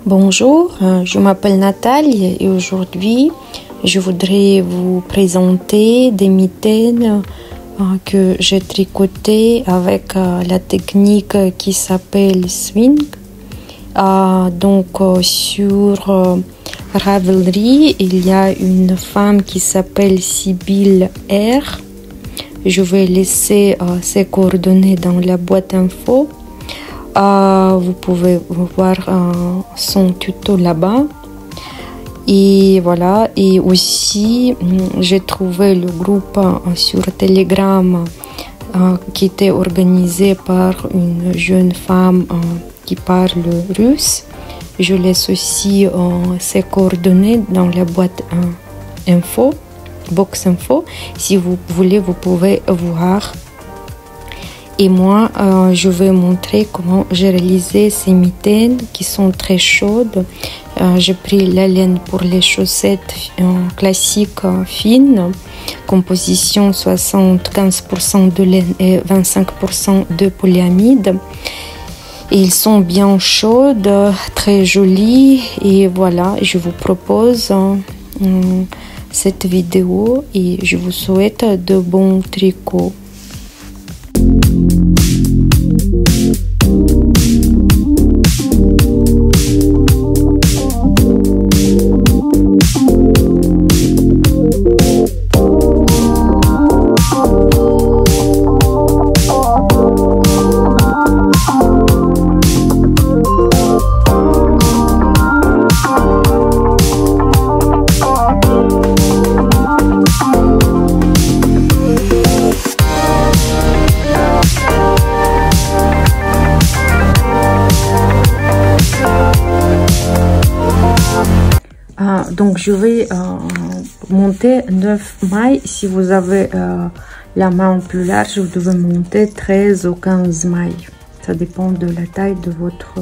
Bonjour, je m'appelle Nathalie et aujourd'hui je voudrais vous présenter des mitaines que j'ai tricotées avec la technique qui s'appelle swing. Sur Ravelry, il y a une femme qui s'appelle Sybille R. Je vais laisser ses coordonnées dans la boîte info. Vous pouvez voir son tuto là-bas. Et voilà, et aussi j'ai trouvé le groupe sur Telegram qui était organisé par une jeune femme qui parle russe. Je laisse aussi ses coordonnées dans la boîte info, box info. Si vous voulez, vous pouvez voir. Et moi, je vais montrer comment j'ai réalisé ces mitaines qui sont très chaudes. J'ai pris la laine pour les chaussettes classiques fines, composition 75% de laine et 25% de polyamide. Et ils sont bien chaudes, très jolis. Et voilà, je vous propose cette vidéo et je vous souhaite de bons tricots. Donc je vais monter 9 mailles. Si vous avez la main plus large, vous devez monter 13 ou 15 mailles. Ça dépend de la taille de votre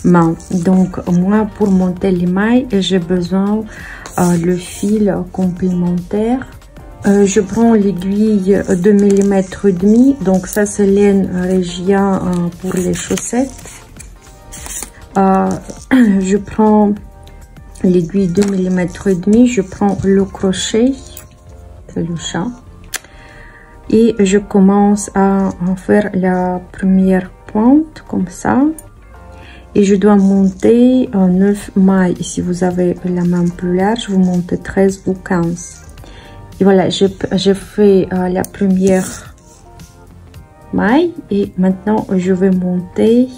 main. Donc moi, pour monter les mailles, j'ai besoin le fil complémentaire. Je prends l'aiguille 2 mm et demi. Donc ça c'est laine Regia pour les chaussettes. Je prends l'aiguille 2 mm et demi, je prends le crochet, c'est le chat, et je commence à en faire la première pointe comme ça, et je dois monter 9 mailles. Si vous avez la main plus large, vous montez 13 ou 15. Et voilà, j'ai fait la première maille, et maintenant je vais monter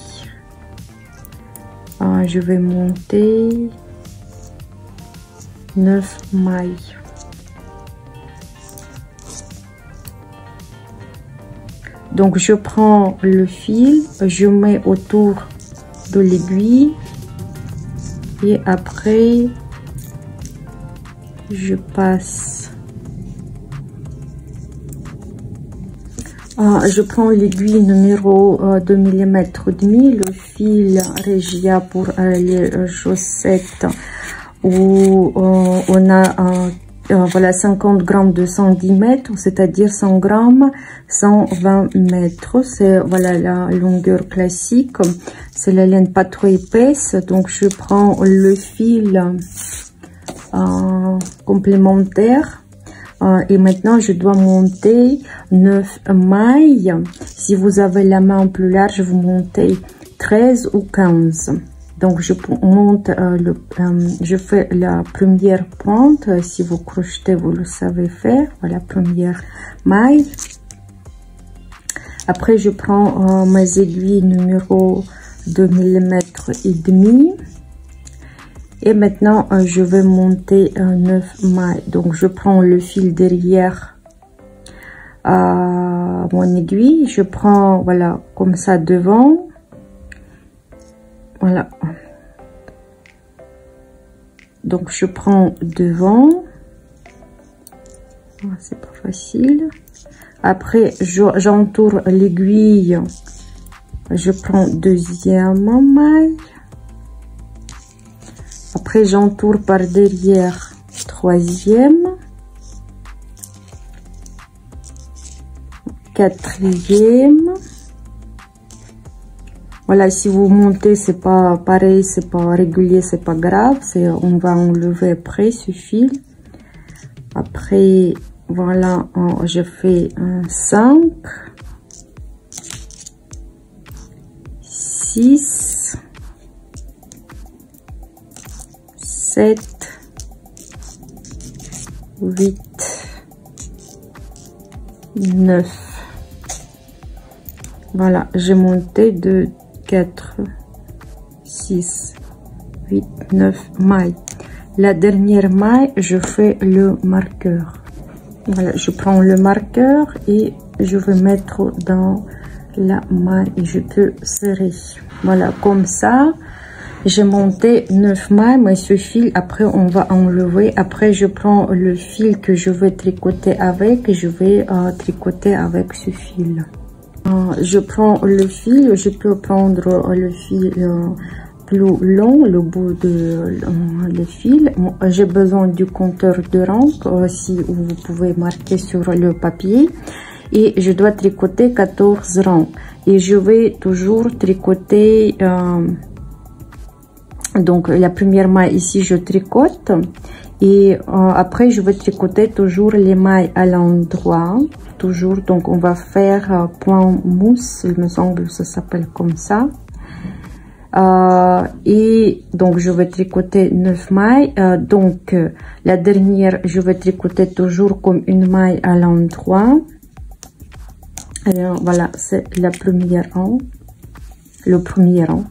9 mailles. Donc je prends le fil, je mets autour de l'aiguille et après je passe. Je prends l'aiguille numéro 2 mm et demi, le fil Regia pour les chaussettes, où on a voilà 50 grammes de 110 mètres, c'est-à-dire 100 grammes 120 mètres. C'est voilà la longueur classique. C'est la laine pas trop épaisse, donc je prends le fil complémentaire. Et maintenant je dois monter 9 mailles. Si vous avez la main plus large, vous montez 13 ou 15. Donc je monte je fais la première pointe. Si vous crochetez, vous le savez faire. Voilà, première maille. Après je prends mes aiguilles numéro 2 mm et demi. Et maintenant je vais monter 9 mailles. Donc je prends le fil derrière mon aiguille. Je prends voilà comme ça devant. Voilà, donc je prends devant, c'est pas facile. Après j'entoure l'aiguille, je prends deuxième maille. Après j'entoure par derrière troisième, quatrième, Voilà, si vous montez, c'est pas pareil, c'est pas régulier, c'est pas grave. On va enlever après ce fil. Après, voilà, je fais un 5, 6, 7, 8, 9. Voilà, j'ai monté de 4, 6, 8, 9 mailles. La dernière maille, je fais le marqueur. Voilà, je prends le marqueur et je vais mettre dans la maille et je peux serrer. Voilà, comme ça, j'ai monté 9 mailles, mais ce fil, après, on va enlever. Après, je prends le fil que je vais tricoter avec et je vais tricoter avec ce fil. Je prends le fil, je peux prendre le fil plus long, le bout de le fil. J'ai besoin du compteur de rang, si vous pouvez marquer sur le papier. Et je dois tricoter 14 rangs. Et je vais toujours tricoter, donc la première maille ici, je tricote. Et après, je vais tricoter toujours les mailles à l'endroit. Toujours, donc on va faire point mousse, il me semble que ça s'appelle comme ça. Et donc je vais tricoter 9 mailles. Donc la dernière, je vais tricoter toujours comme une maille à l'endroit. Voilà, c'est la première rang, le premier rang.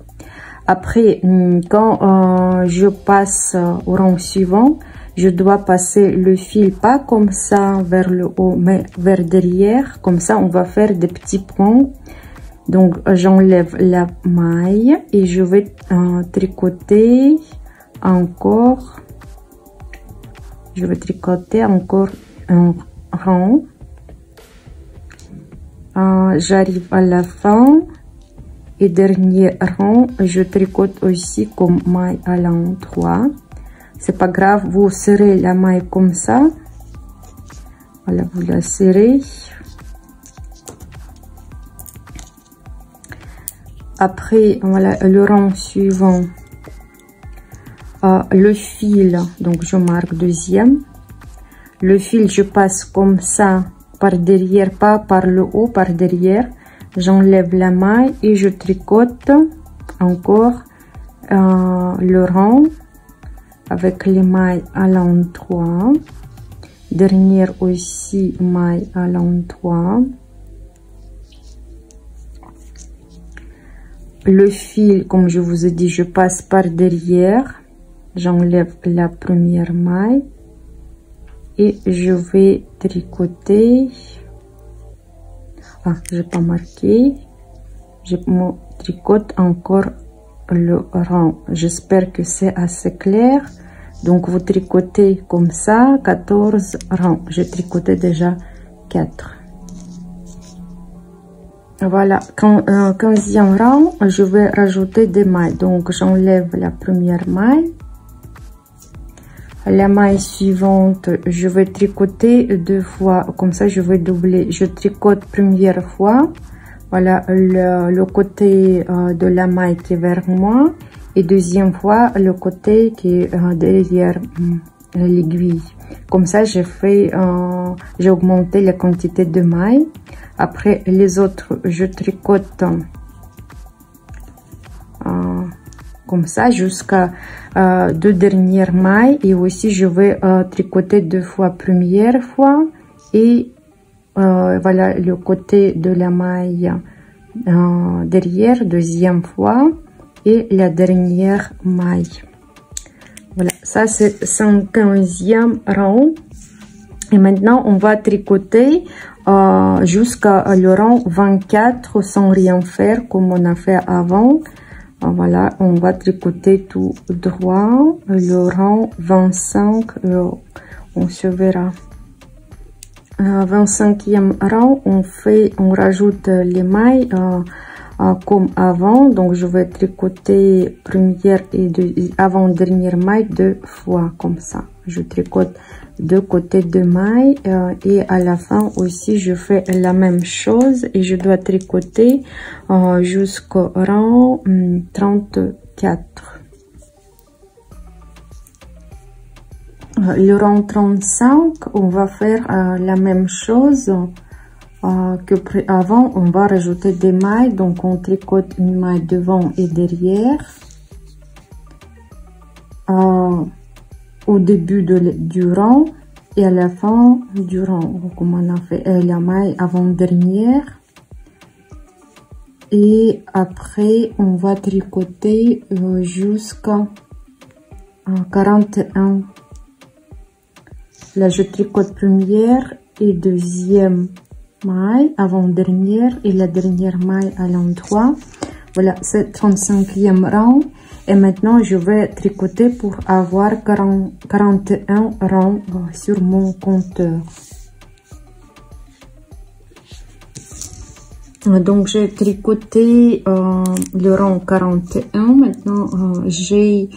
Après, quand je passe au rang suivant, je dois passer le fil pas comme ça vers le haut, mais vers derrière. Comme ça, on va faire des petits points. Donc, j'enlève la maille et je vais tricoter encore. Je vais tricoter encore un rang. J'arrive à la fin. Et dernier rang, je tricote aussi comme maille à l'endroit. C'est pas grave, vous serrez la maille comme ça. Voilà, vous la serrez. Après, voilà, le rang suivant. Le fil, donc je marque deuxième. Le fil, je passe comme ça par derrière, pas par le haut, par derrière. J'enlève la maille et je tricote encore le rang avec les mailles à l'endroit. Dernière aussi maille à l'endroit. Le fil, comme je vous ai dit, je passe par derrière. J'enlève la première maille et je vais tricoter. J'ai pas marqué. Je me tricote encore le rang. J'espère que c'est assez clair. Donc vous tricotez comme ça 14 rangs. J'ai tricoté déjà 4. Voilà, 15e rang, je vais rajouter des mailles. Donc j'enlève la première maille. La maille suivante, je vais tricoter 2 fois, comme ça je vais doubler. Je tricote première fois, voilà le côté de la maille qui est vers moi, et deuxième fois le côté qui est derrière l'aiguille. Comme ça j'ai fait, j'ai augmenté la quantité de mailles. Après les autres, je tricote comme ça jusqu'à 2 dernières mailles, et aussi je vais tricoter 2 fois première fois et voilà le côté de la maille derrière deuxième fois et la dernière maille. Voilà, ça c'est 15e rang. Et maintenant on va tricoter jusqu'à le rang 24 sans rien faire comme on a fait avant. Voilà, on va tricoter tout droit le rang 25, on se verra. 25e rang, on rajoute les mailles comme avant. Donc je vais tricoter première et avant dernière maille 2 fois comme ça. Je tricote deux côtés de mailles et à la fin aussi je fais la même chose et je dois tricoter jusqu'au rang 34. Le rang 35, on va faire la même chose que avant. On va rajouter des mailles, donc on tricote une maille devant et derrière au début du rang et à la fin du rang, comme on a fait la maille avant-dernière. Et après on va tricoter jusqu'à 41. Là je tricote première et deuxième maille avant-dernière et la dernière maille à l'endroit. Voilà, c'est 35e rang. Et maintenant je vais tricoter pour avoir 41 rangs sur mon compteur. Donc j'ai tricoté le rang 41. Maintenant j'ai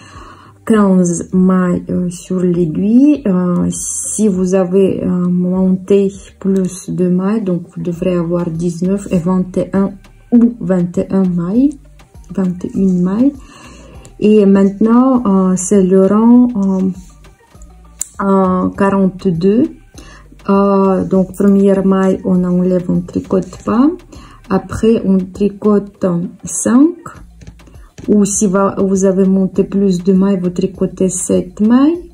15 mailles sur l'aiguille. Si vous avez monté plus de mailles, donc vous devrez avoir 19 et 21 ou 21 mailles. 21 mailles. Et maintenant c'est le rang 42. Donc première maille on enlève, on tricote pas. Après on tricote 5. Ou si vous avez monté plus de mailles, vous tricotez 7 mailles.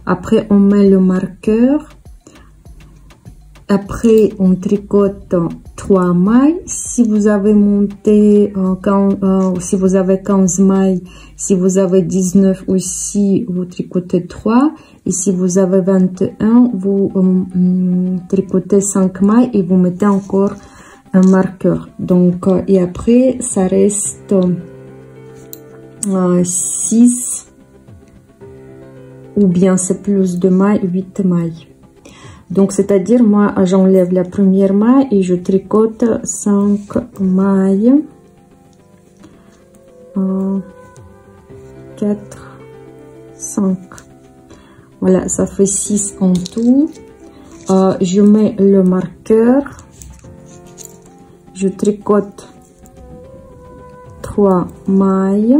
Après on met le marqueur. Après on tricote 3 mailles. Si vous avez monté si vous avez 15 mailles, si vous avez 19 aussi, vous tricotez 3. Et si vous avez 21, vous tricotez 5 mailles et vous mettez encore un marqueur. Donc et après ça reste 6 ou bien c'est plus de mailles, 8 mailles. Donc c'est à dire moi j'enlève la première maille et je tricote 5 mailles, 4 5, voilà, ça fait 6 en tout. Je mets le marqueur, je tricote 3 mailles,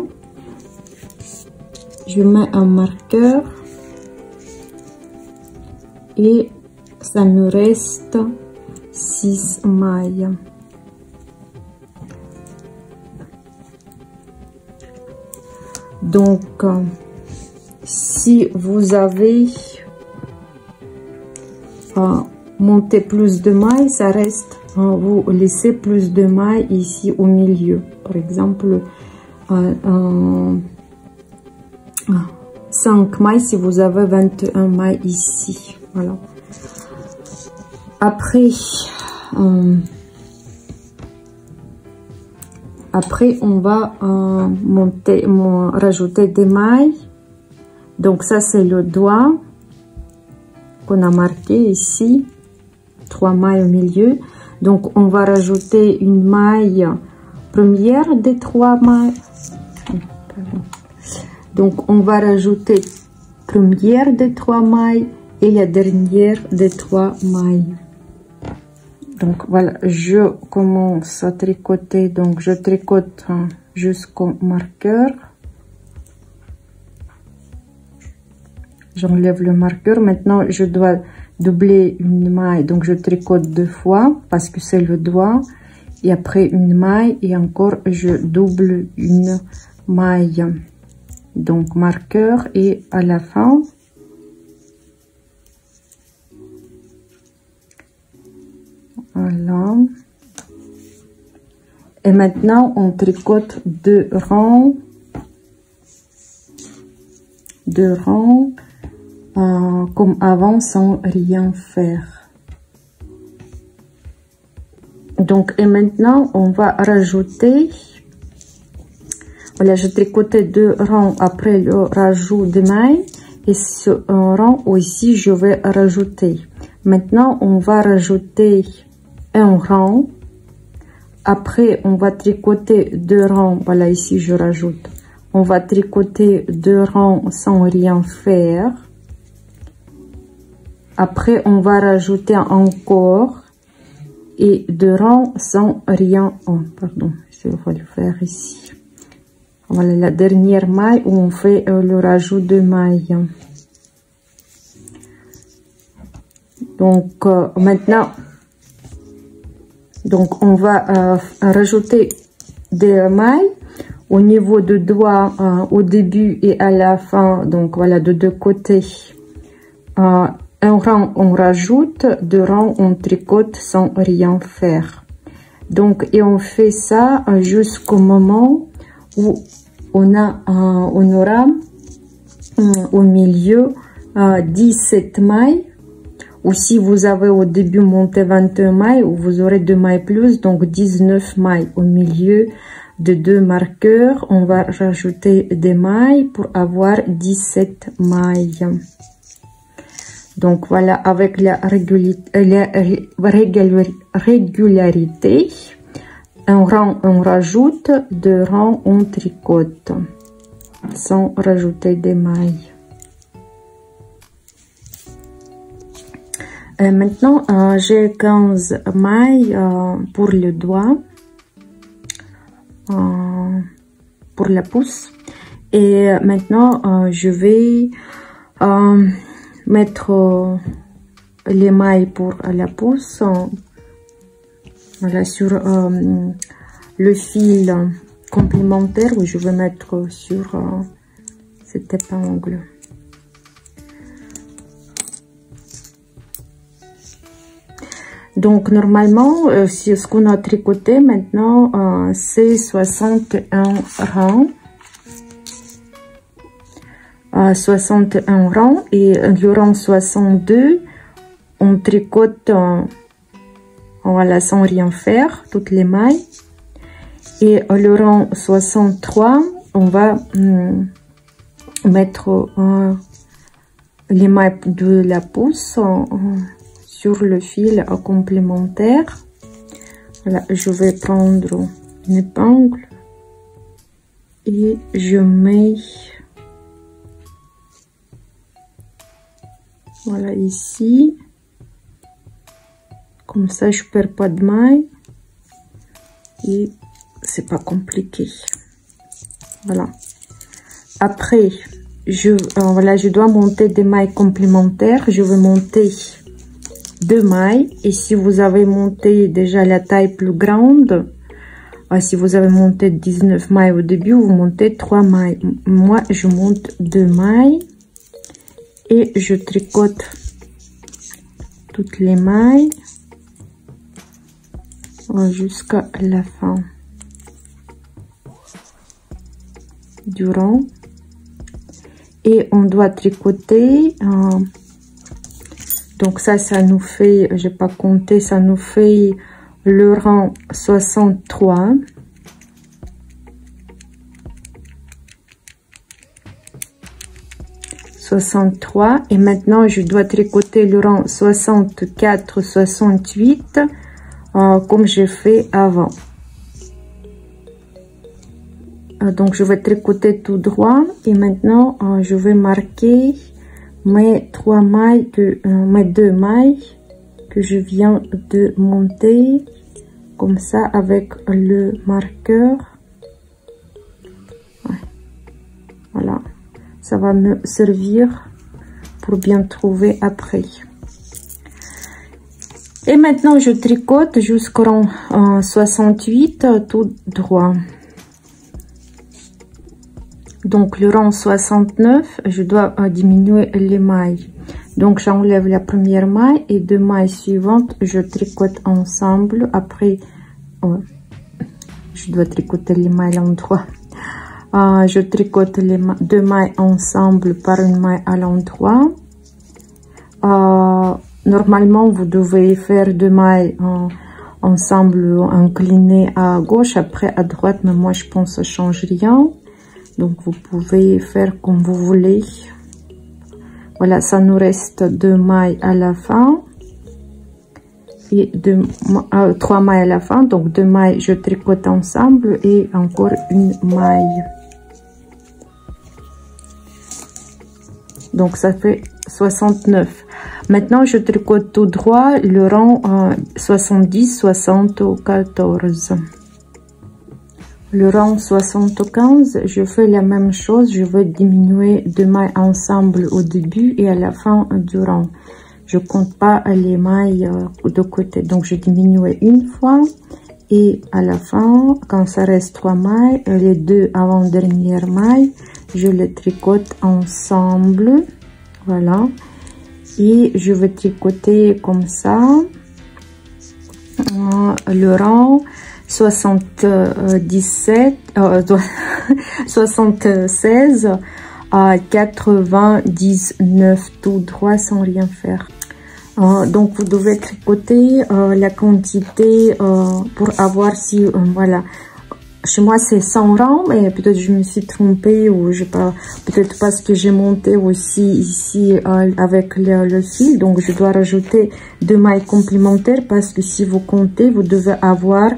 je mets un marqueur et ça me reste 6 mailles. Donc si vous avez monté plus de mailles, ça reste, vous laissez plus de mailles ici au milieu. Par exemple 5 mailles si vous avez 21 mailles ici. Voilà. Après on va rajouter des mailles. Donc ça c'est le doigt qu'on a marqué ici, 3 mailles au milieu. Donc on va rajouter une maille première des 3 mailles. Donc on va rajouter première des 3 mailles et la dernière des 3 mailles. Donc voilà, je commence à tricoter. Donc je tricote jusqu'au marqueur. J'enlève le marqueur. Maintenant je dois doubler une maille, donc je tricote 2 fois parce que c'est le doigt. Et après une maille et encore je double une maille. Donc marqueur et à la fin voilà. Et maintenant on tricote 2 rangs, comme avant sans rien faire. Donc et maintenant on va rajouter, voilà, je tricotais 2 rangs après le rajout de mailles et ce rang aussi je vais rajouter. Maintenant on va rajouter un rang. Après on va tricoter 2 rangs, voilà, ici je rajoute, on va tricoter 2 rangs sans rien faire. Après, on va rajouter encore et 2 rangs sans rien. Oh, pardon, je vais le faire ici. Voilà la dernière maille où on fait le rajout de mailles. Donc maintenant, donc on va rajouter des mailles au niveau de doigt au début et à la fin. Donc voilà, de deux côtés. Un rang on rajoute, 2 rangs on tricote sans rien faire. Donc et on fait ça jusqu'au moment où on aura au milieu 17 mailles. Ou si vous avez au début monté 21 mailles, vous aurez 2 mailles plus, donc 19 mailles. Au milieu de 2 marqueurs, on va rajouter des mailles pour avoir 17 mailles. Donc voilà, avec la régularité, un rang on rajoute, 2 rangs on tricote, sans rajouter des mailles. Maintenant, j'ai 15 mailles pour le doigt, pour la pousse. Et maintenant, je vais mettre les mailles pour la pousse voilà, sur le fil complémentaire où je vais mettre sur cette épingle. Donc normalement, ce qu'on a tricoté maintenant, c'est 61 rangs. 61 rangs et le rang 62, on tricote voilà, sans rien faire, toutes les mailles. Et le rang 63, on va mettre les mailles de la pousse sur le fil complémentaire. Voilà, je vais prendre une épingle et je mets voilà ici, comme ça je perds pas de mailles et c'est pas compliqué. Voilà, après voilà, je dois monter des mailles complémentaires. Je vais monter 2 mailles, et si vous avez monté déjà la taille plus grande, si vous avez monté 19 mailles au début, vous montez 3 mailles. Moi je monte 2 mailles et je tricote toutes les mailles jusqu'à la fin du rang. Et on doit tricoter donc ça nous fait, j'ai pas compté, ça nous fait le rang 63. Et maintenant je dois tricoter le rang 64, 68 comme j'ai fait avant. Donc je vais tricoter tout droit et maintenant je vais marquer mes 2 mailles que je viens de monter comme ça avec le marqueur. Ouais. Voilà, ça va me servir pour bien trouver après. Et maintenant je tricote jusqu'au rang 68 tout droit. Donc le rang 69, je dois diminuer les mailles. Donc j'enlève la première maille et 2 mailles suivantes, je tricote ensemble. Après, je dois tricoter les mailles à l'endroit. Je tricote les 2 mailles ensemble par une maille à l'endroit. Normalement, vous devez faire 2 mailles ensemble inclinées à gauche, après à droite, mais moi je pense que ça change rien. Donc vous pouvez faire comme vous voulez. Voilà, ça nous reste 2 mailles à la fin et 3 mailles à la fin. Donc 2 mailles je tricote ensemble et encore une maille. Donc ça fait 69. Maintenant, je tricote tout droit le rang 70-74. Le rang 75, je fais la même chose. Je vais diminuer 2 mailles ensemble au début et à la fin du rang. Je compte pas les mailles de côté. Donc, je diminue une fois. Et à la fin, quand ça reste 3 mailles, les 2 avant-dernières mailles, je les tricote ensemble. Voilà. Et je vais tricoter comme ça le rang 76 à 99 tout droit sans rien faire. Donc vous devez tricoter la quantité pour avoir si voilà. Chez moi c'est 100 rangs, mais peut-être je me suis trompée ou je sais pas, peut-être parce que j'ai monté aussi ici avec le fil, donc je dois rajouter 2 mailles complémentaires parce que si vous comptez, vous devez avoir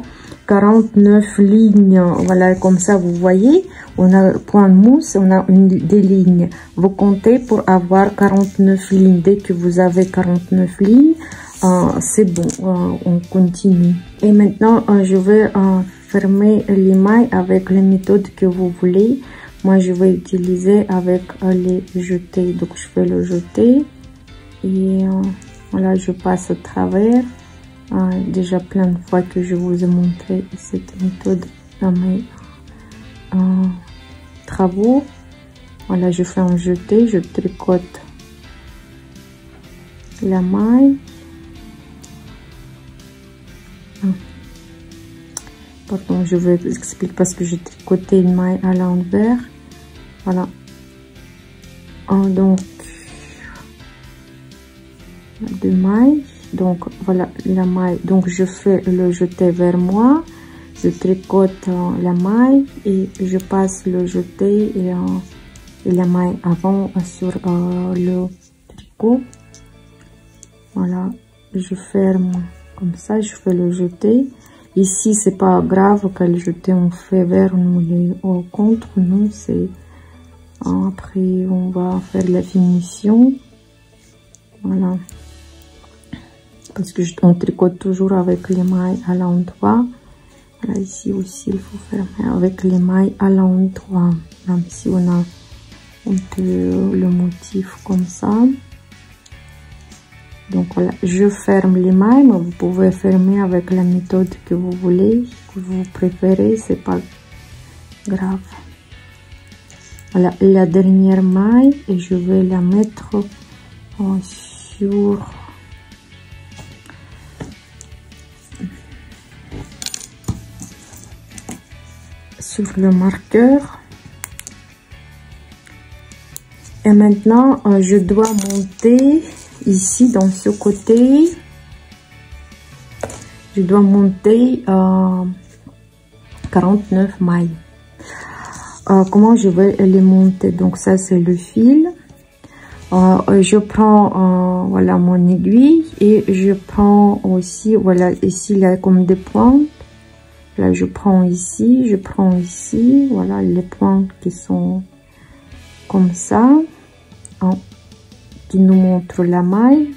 49 lignes. Voilà, comme ça vous voyez, on a point de mousse, on a des lignes. Vous comptez pour avoir 49 lignes. Dès que vous avez 49 lignes, c'est bon, on continue. Et maintenant, je vais fermer les mailles avec la méthode que vous voulez. Moi, je vais utiliser avec les jetés. Donc, je fais le jeté et voilà, je passe au travers. Déjà plein de fois que je vous ai montré cette méthode dans mes travaux. Voilà, je fais un jeté, je tricote la maille. Pardon, je vais expliquer parce que j'ai tricoté une maille à l'envers. Voilà. Donc 2 mailles. Donc voilà la maille. Donc je fais le jeté vers moi. Je tricote la maille et je passe le jeté et la maille avant sur le tricot. Voilà, je ferme comme ça. Je fais le jeté. Ici, c'est pas grave quel jeté on fait vers nous les au contre, nous c'est après on va faire la finition. Voilà, parce que on tricote toujours avec les mailles à l'endroit. Là ici aussi il faut fermer avec les mailles à l'endroit, même si on a un peu le motif comme ça. Donc voilà, je ferme les mailles, mais vous pouvez fermer avec la méthode que vous voulez, que vous préférez, c'est pas grave. Voilà la dernière maille et je vais la mettre sur le marqueur. Et maintenant, je dois monter ici dans ce côté. Je dois monter 49 mailles. Comment je vais les monter? Donc ça c'est le fil. Je prends voilà mon aiguille et je prends aussi, voilà, ici il y a comme des pointes. Là je prends ici, voilà les points qui sont comme ça, qui nous montrent la maille.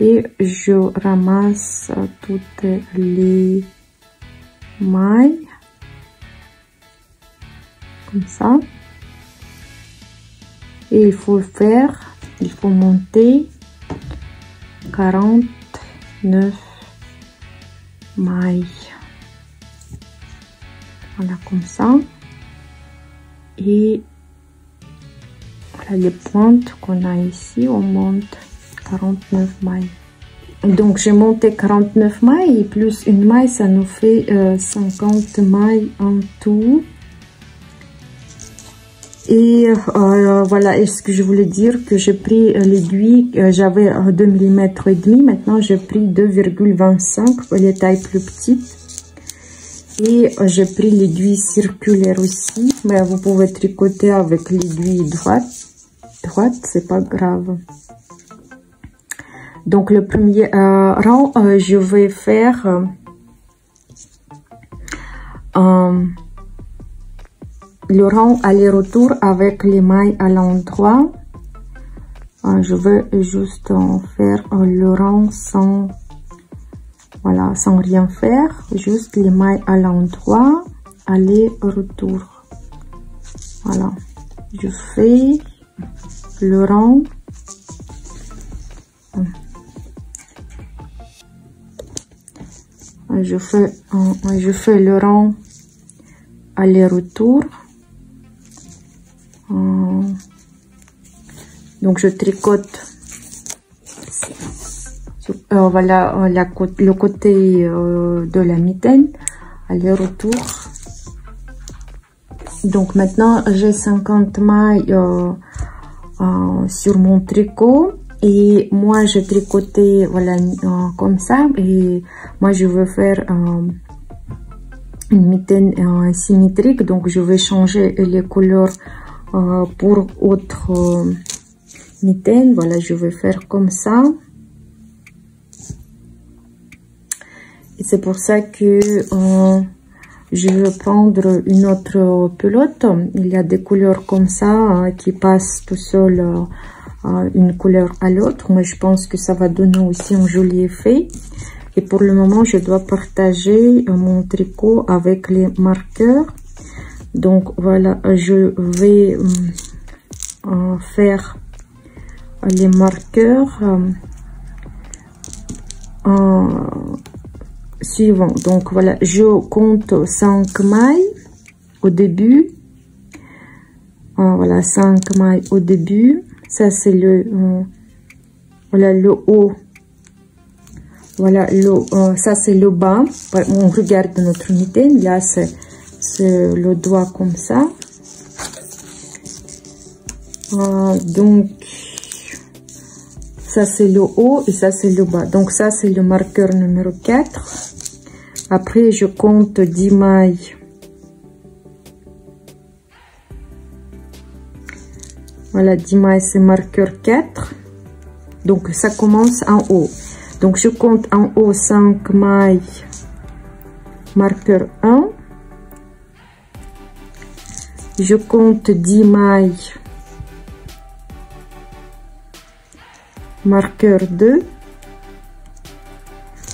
Et je ramasse toutes les mailles comme ça. Et il faut monter 49 mailles. Voilà, comme ça. Et voilà les pointes qu'on a ici, on monte 49 mailles. Donc j'ai monté 49 mailles et plus une maille, ça nous fait 50 mailles en tout. Et voilà, et ce que je voulais dire, que j'ai pris l'aiguille, j'avais 2 mm et demi, maintenant j'ai pris 2,25 pour les tailles plus petites. Et j'ai pris l'aiguille circulaire aussi, mais vous pouvez tricoter avec l'aiguille droite, c'est pas grave. Donc le premier rang, je vais faire le rang aller-retour avec les mailles à l'endroit. je vais juste faire le rang sans, voilà, sans rien faire, juste les mailles à l'endroit, aller-retour. Voilà, je fais le rang. Je fais le rang aller-retour. Donc je tricote voilà le côté de la mitaine, aller-retour. Donc maintenant j'ai 50 mailles sur mon tricot. Et moi, j'ai tricoté, voilà, comme ça. Et moi, je veux faire une mitaine symétrique. Donc, je vais changer les couleurs pour autre mitaine. Voilà, je vais faire comme ça. Et c'est pour ça que je veux prendre une autre pelote. Il y a des couleurs comme ça qui passent tout seul. Une couleur à l'autre, mais je pense que ça va donner aussi un joli effet. Et pour le moment, je dois partager mon tricot avec les marqueurs. Donc voilà, je vais faire les marqueurs suivants. Donc voilà, je compte 5 mailles au début. Voilà, 5 mailles au début. Ça c'est le voilà le haut, voilà ça c'est le bas. On regarde notre mitaine, là c'est le doigt comme ça. Donc ça c'est le haut et ça c'est le bas. Donc ça c'est le marqueur numéro 4. Après je compte 10 mailles. Voilà, 10 mailles, c'est marqueur 4. Donc, ça commence en haut. Donc, je compte en haut 5 mailles, marqueur 1. Je compte 10 mailles, marqueur 2.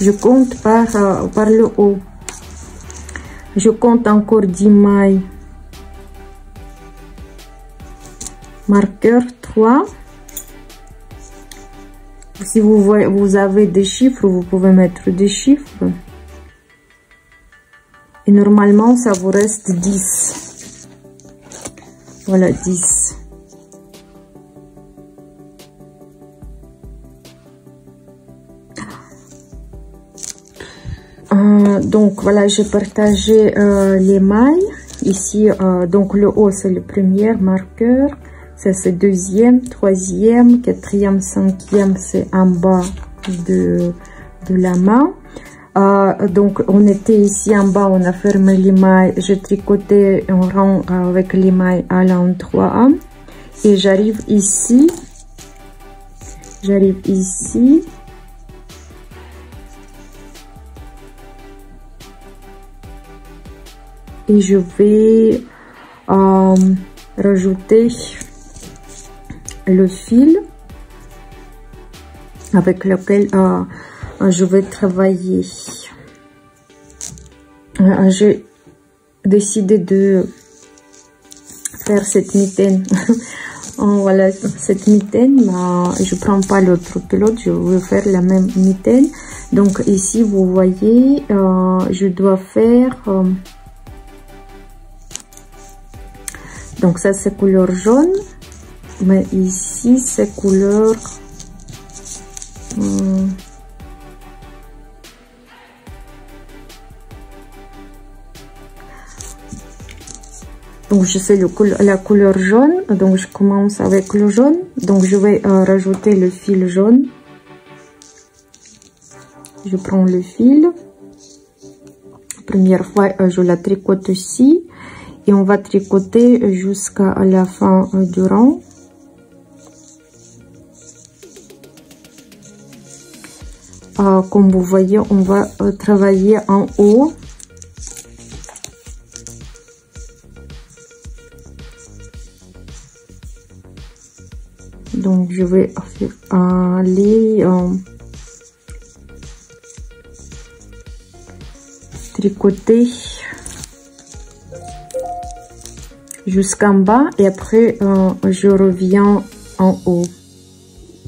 Je compte par le haut. Je compte encore 10 mailles, marqueur 3. Si vous avez des chiffres, vous pouvez mettre des chiffres. Et normalement, ça vous reste 10. Voilà, 10. Donc, voilà, j'ai partagé les mailles. Ici, donc le haut, c'est le premier marqueur. Ça, c'est deuxième, troisième, quatrième, cinquième, c'est en bas de la main. Donc, on était ici en bas, on a fermé les mailles. J'ai tricoté un rang avec les mailles à l'endroit. Et j'arrive ici. Et je vais rajouter le fil avec lequel je vais travailler. J'ai décidé de faire cette mitaine. Voilà, cette mitaine, je prends pas l'autre pilote, je veux faire la même mitaine. Donc ici, vous voyez, je dois faire... donc ça, c'est couleur jaune. Mais ici, c'est couleur... donc, je fais la couleur jaune. Donc, je commence avec le jaune. Donc, je vais rajouter le fil jaune. Je prends le fil. Première fois, je la tricote ici. Et on va tricoter jusqu'à la fin du rang. Comme vous voyez, on va travailler en haut. Donc je vais aller tricoter jusqu'en bas et après je reviens en haut.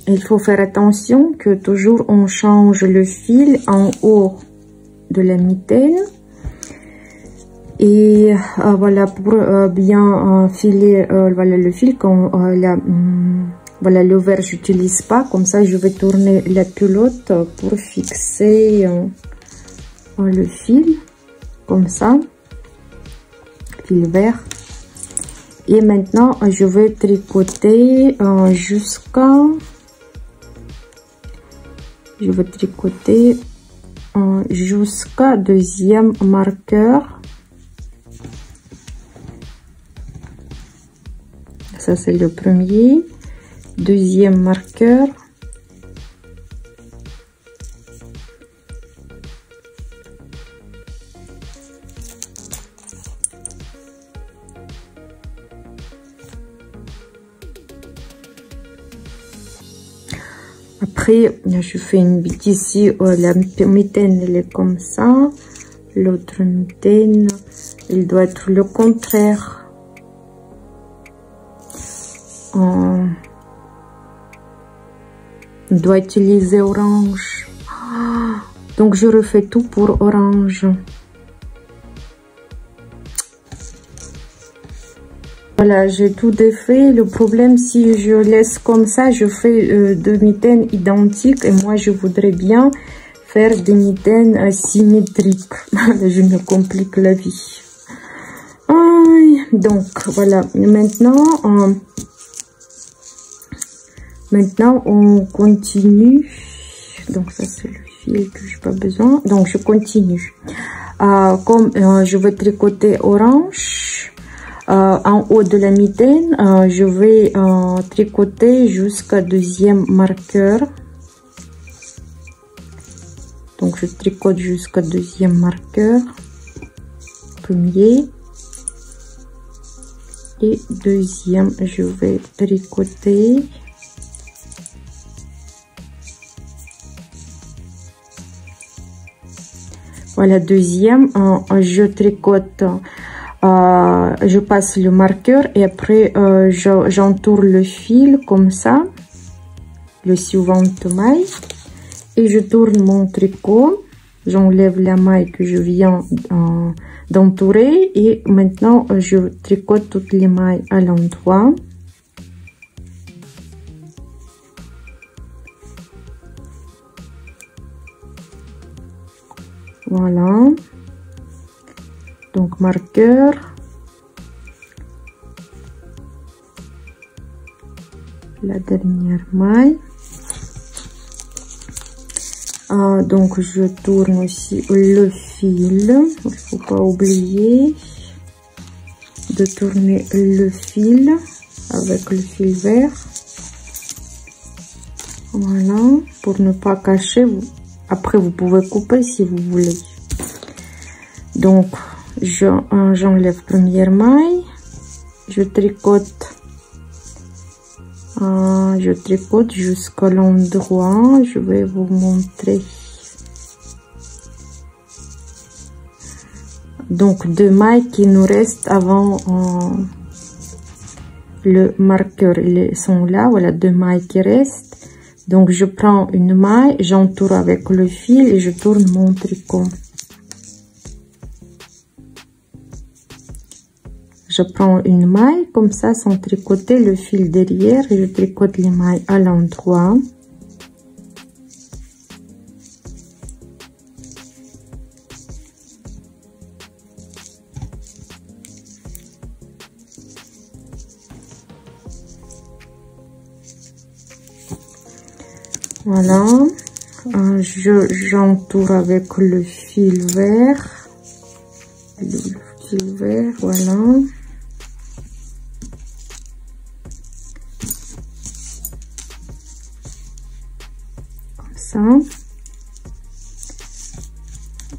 Il faut faire attention que toujours on change le fil en haut de la mitaine. Et voilà, pour bien filer voilà, le fil quand voilà, le vert j'utilise pas, comme ça je vais tourner la culotte pour fixer le fil comme ça, fil vert. Et maintenant je vais tricoter jusqu'à deuxième marqueur. Ça c'est le premier, deuxième marqueur. Après, je fais une bêtise ici, la mitaine elle est comme ça, l'autre mitaine, il doit être le contraire. On doit utiliser orange. Donc je refais tout pour orange. Voilà, j'ai tout défait. Le problème, si je laisse comme ça, je fais deux mitaines identiques et moi je voudrais bien faire des mitaines symétriques. Je me complique la vie. Donc voilà, maintenant on continue. Donc ça c'est le fil que j'ai pas besoin, donc je continue. Comme je vais tricoter orange en haut de la mitaine, je vais tricoter jusqu'à deuxième marqueur. Donc je tricote jusqu'à deuxième marqueur, premier et deuxième. Je vais tricoter. Voilà, deuxième, je tricote, je passe le marqueur et après j'entoure le fil comme ça, le suivante maille, et je tourne mon tricot, j'enlève la maille que je viens d'entourer et maintenant je tricote toutes les mailles à l'endroit. Voilà, donc marqueur, la dernière maille. Donc je tourne aussi le fil, il faut pas oublier de tourner le fil avec le fil vert. Voilà, pour ne pas cacher. Après, vous pouvez couper si vous voulez. Donc, j'enlève première maille. Je tricote jusqu'à l'endroit. Je vais vous montrer. Donc, deux mailles qui nous restent avant le marqueur. Ils sont là. Voilà, deux mailles qui restent. Donc, je prends une maille, j'entoure avec le fil et je tourne mon tricot. Je prends une maille, comme ça, sans tricoter le fil derrière, et je tricote les mailles à l'endroit. Voilà, j'entoure avec le fil vert, voilà. Comme ça.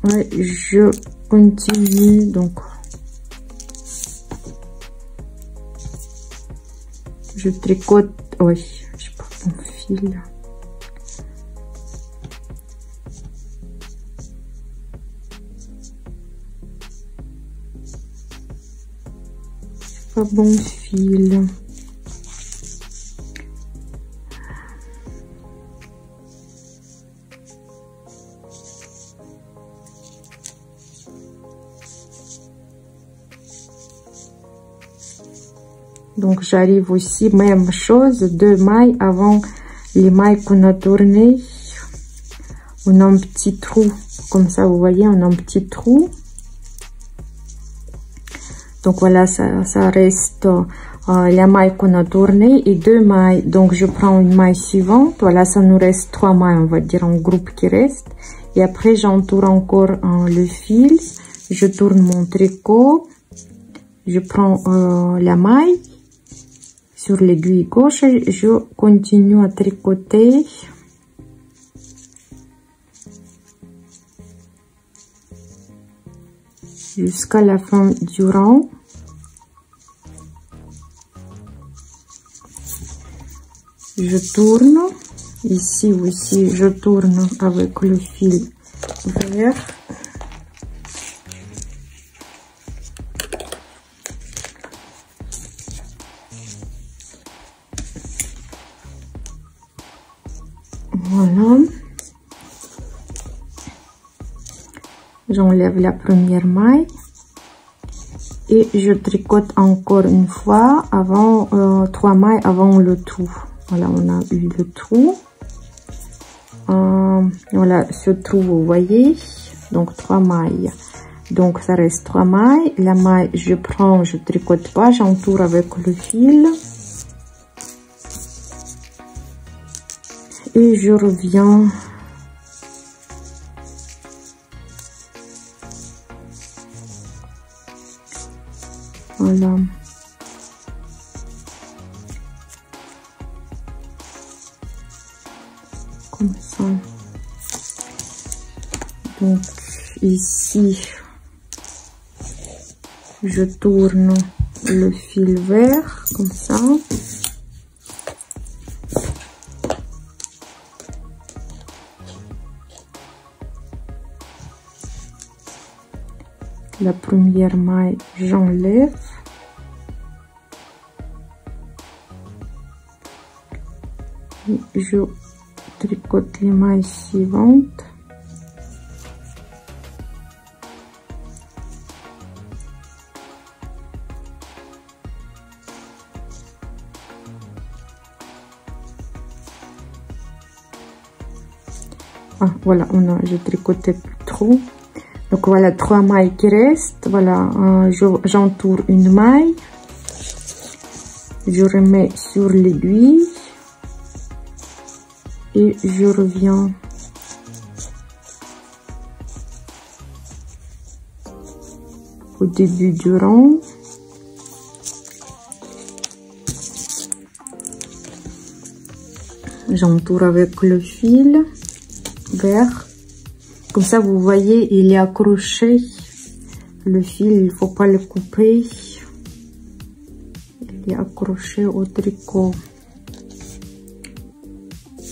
Ouais, je continue, donc je tricote, oui, je fil. Pas bon fil. Donc j'arrive aussi, même chose, 2 mailles avant les mailles qu'on a tournées. On a un petit trou, comme ça vous voyez, on a un petit trou. Donc voilà, ça reste la maille qu'on a tournée et 2 mailles. Donc je prends une maille suivante, voilà, ça nous reste 3 mailles, on va dire, en groupe qui reste. Et après j'entoure encore le fil, je tourne mon tricot, je prends la maille sur l'aiguille gauche et je continue à tricoter jusqu'à la fin du rang. Je tourne, ici aussi je tourne avec le fil vert. Voilà. J'enlève la première maille et je tricote encore une fois avant 3 mailles avant le trou. Voilà, on a eu le trou. Voilà, ce trou, vous voyez. Donc 3 mailles. Donc ça reste 3 mailles. La maille, je prends, je tricote pas, j'entoure avec le fil. Et je reviens. Voilà. Comme ça. Donc ici, je tourne le fil vert comme ça. La première maille, j'enlève. Je tricote les mailles suivantes. Ah, voilà, je tricotais plus trop. Donc voilà, 3 mailles qui restent. Voilà, j'entoure une maille. Je remets sur l'aiguille. Et je reviens. Au début du rang. J'entoure avec le fil vert. Comme ça, vous voyez, il est accroché. Le fil, il faut pas le couper. Il est accroché au tricot.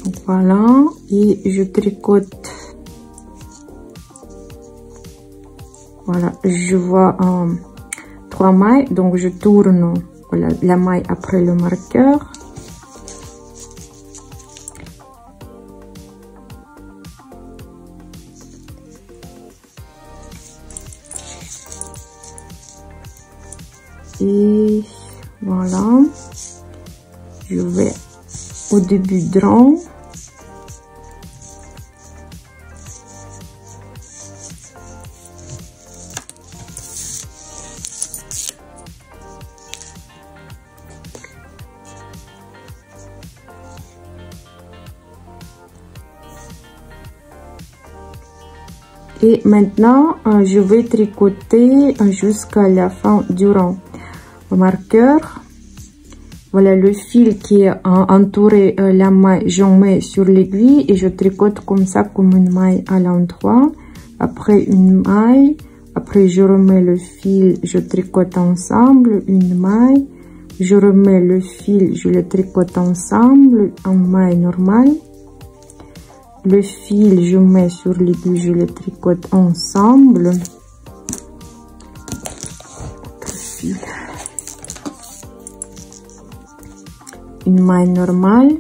Donc voilà, et je tricote. Voilà, je vois 3 mailles, donc je tourne voilà, la maille après le marqueur. Et voilà, je vais au début de rang. Et maintenant, je vais tricoter jusqu'à la fin du rang. Au marqueur, voilà le fil qui est entouré la maille, j'en mets sur l'aiguille et je tricote comme ça, comme une maille à l'endroit. Après une maille, après je remets le fil, je tricote ensemble une maille, je remets le fil, je le tricote ensemble en maille normale. Le fil, je mets sur l'aiguille, je le tricote ensemble. Une maille normale.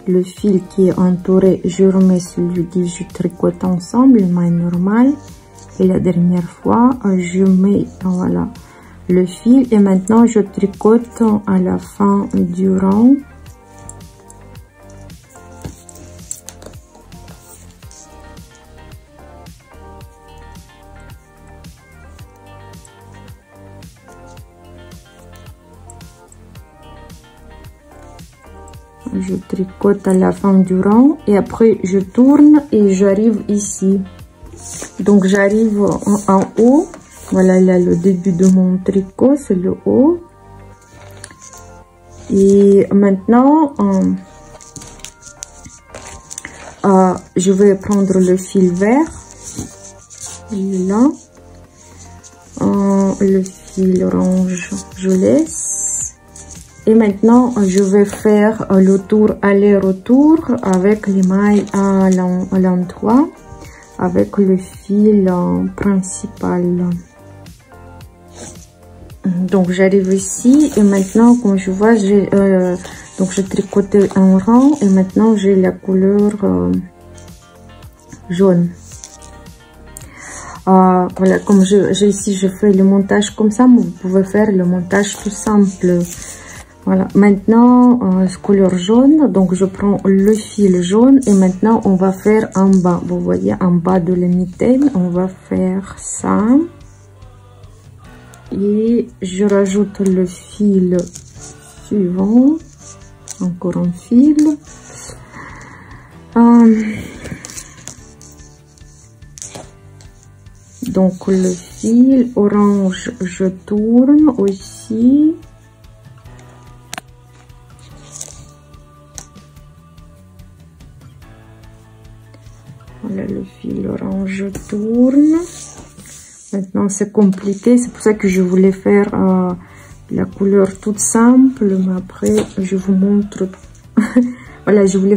Le fil qui est entouré, je remets sur l'aiguille, je tricote ensemble, une maille normale. Et la dernière fois, je mets, voilà, le fil. Et maintenant, je tricote à la fin du rang. Je tricote à la fin du rang et après je tourne et j'arrive ici. Donc j'arrive en haut. Voilà, là le début de mon tricot, c'est le haut. Et maintenant, je vais prendre le fil vert. Là. Le fil orange, je laisse. Et maintenant, je vais faire le tour aller-retour avec les mailles à l'endroit, avec le fil principal. Donc, j'arrive ici et maintenant, comme je vois, donc je tricote un rang et maintenant, j'ai la couleur jaune. Voilà, comme ici, je fais le montage comme ça, mais vous pouvez faire le montage tout simple. Voilà, maintenant, couleur jaune, donc je prends le fil jaune et maintenant on va faire en bas. Vous voyez, en bas de la mitaine, on va faire ça. Et je rajoute le fil suivant, encore un fil. Donc le fil orange, je tourne aussi. Voilà, le fil orange, je tourne. Maintenant, c'est compliqué. C'est pour ça que je voulais faire la couleur toute simple. Mais après, je vous montre. Voilà, je voulais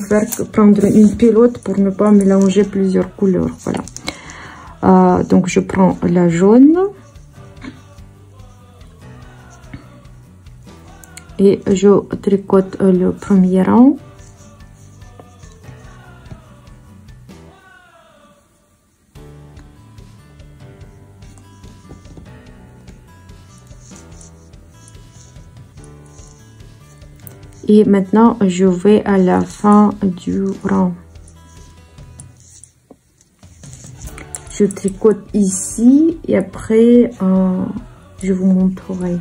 prendre une pilote pour ne pas mélanger plusieurs couleurs. Voilà. Donc, je prends la jaune. Et je tricote le premier rang. Et maintenant, je vais à la fin du rang. Je tricote ici et après, je vous montrerai.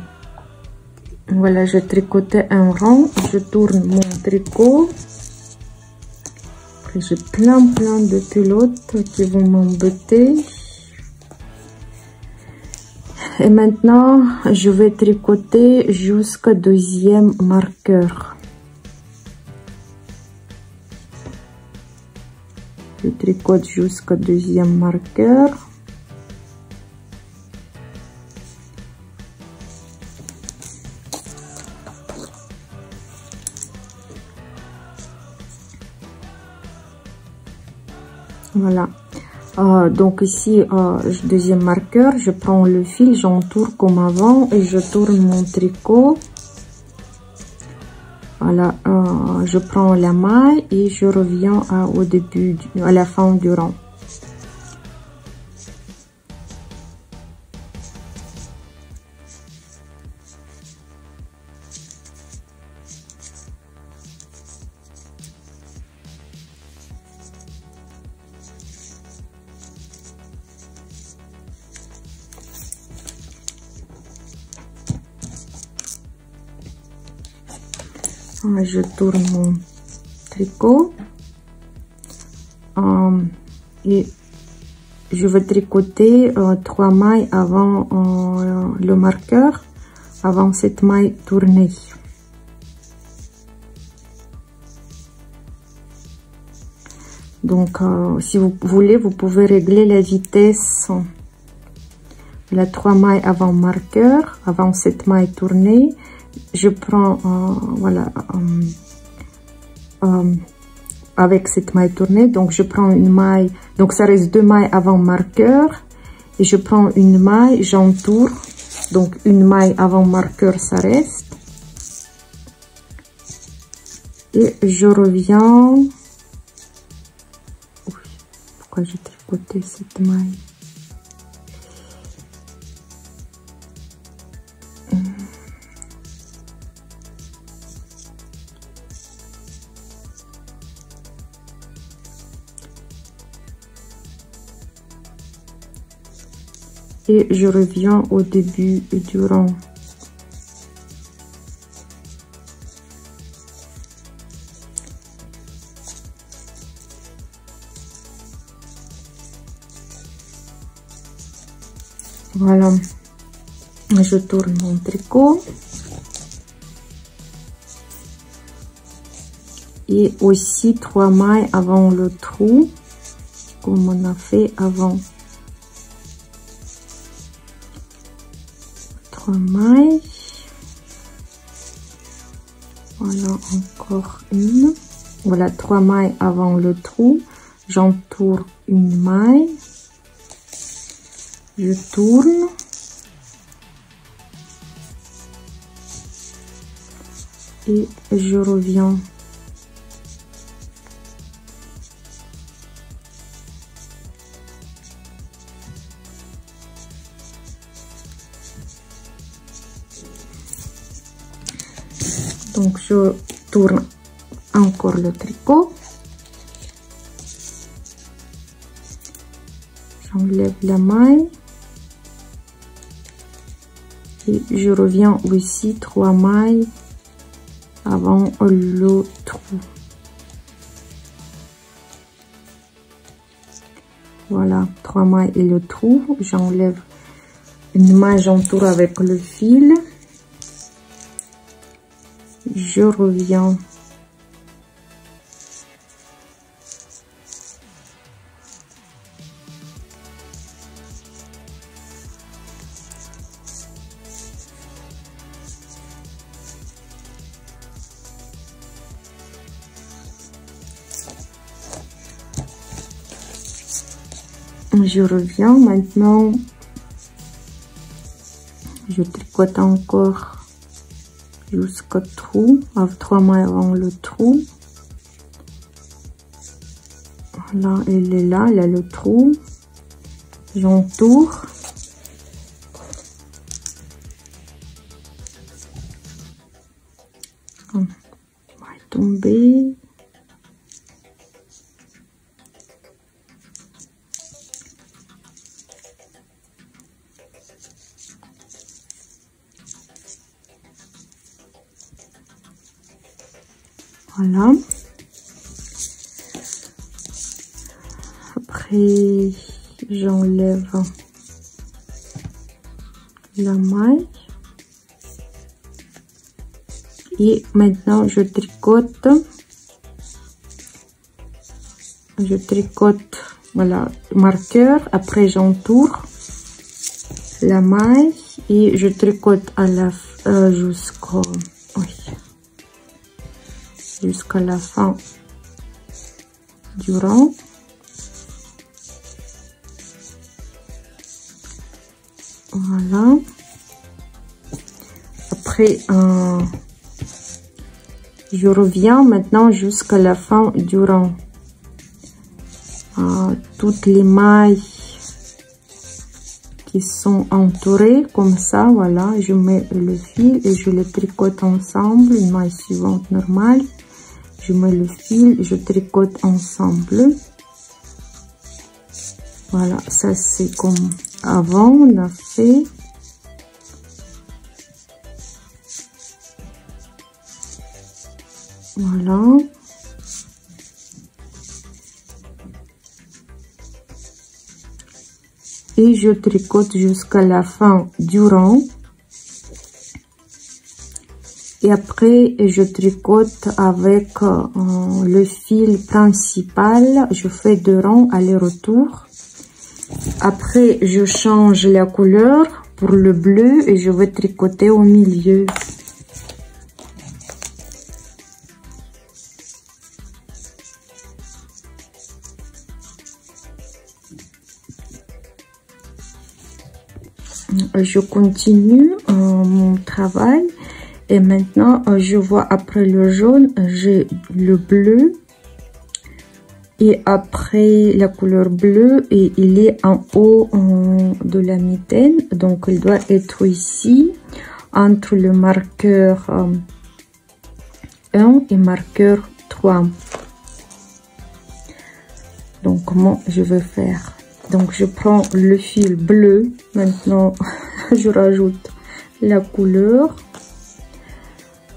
Voilà, je tricotais un rang. Je tourne mon tricot. Après, j'ai plein de pilotes qui vont m'embêter. Et maintenant, je vais tricoter jusqu'au deuxième marqueur. Je tricote jusqu'au deuxième marqueur. Voilà. Donc ici, deuxième marqueur, je prends le fil, j'entoure comme avant et je tourne mon tricot. Voilà, je prends la maille et je reviens au début, à la fin du rang. Je tourne mon tricot et je vais tricoter 3 mailles avant le marqueur, avant cette maille tournée. Donc si vous voulez, vous pouvez régler la vitesse. La 3 mailles avant marqueur, avant cette maille tournée. je prends, voilà, avec cette maille tournée, donc je prends une maille, donc ça reste 2 mailles avant marqueur, et je prends une maille, j'entoure, donc une maille avant marqueur, ça reste, et je reviens. Pourquoi j'ai tricoté cette maille? Et je reviens au début du rang. Voilà, je tourne mon tricot. Et aussi 3 mailles avant le trou, comme on a fait avant. 3 mailles. Voilà, encore une. Voilà, 3 mailles avant le trou. J'entoure une maille. Je tourne. Et je reviens. Donc je tourne encore le tricot, j'enlève la maille et je reviens aussi 3 mailles avant le trou. Voilà, 3 mailles et le trou, j'enlève une maille, j'entoure avec le fil. Je reviens. Je reviens maintenant. Je tricote encore jusqu'au trou, avec 3 mailles avant le trou. Voilà, elle est là, elle a le trou. J'entoure. On va tomber. Voilà. Après, j'enlève la maille. Et maintenant, je tricote. Je tricote, voilà, marqueur. Après, j'entoure la maille et je tricote à la jusqu'au... Oui. Jusqu'à la fin du rang. Voilà. Après, je reviens maintenant jusqu'à la fin du rang. Toutes les mailles qui sont entourées comme ça, voilà, je mets le fil et je les tricote ensemble, une maille suivante normale. Je mets le fil, je tricote ensemble. Voilà, ça c'est comme avant on a fait. Voilà. Et je tricote jusqu'à la fin du rang. Et après, je tricote avec le fil principal. Je fais 2 rangs aller-retour. Après, je change la couleur pour le bleu et je vais tricoter au milieu. je continue mon travail. Et maintenant, je vois après le jaune, j'ai le bleu. Et après la couleur bleue, et il est en haut de la mitaine. Donc, il doit être ici, entre le marqueur 1 et marqueur 3. Donc, comment je vais faire? Donc, je prends le fil bleu. Maintenant, je rajoute la couleur.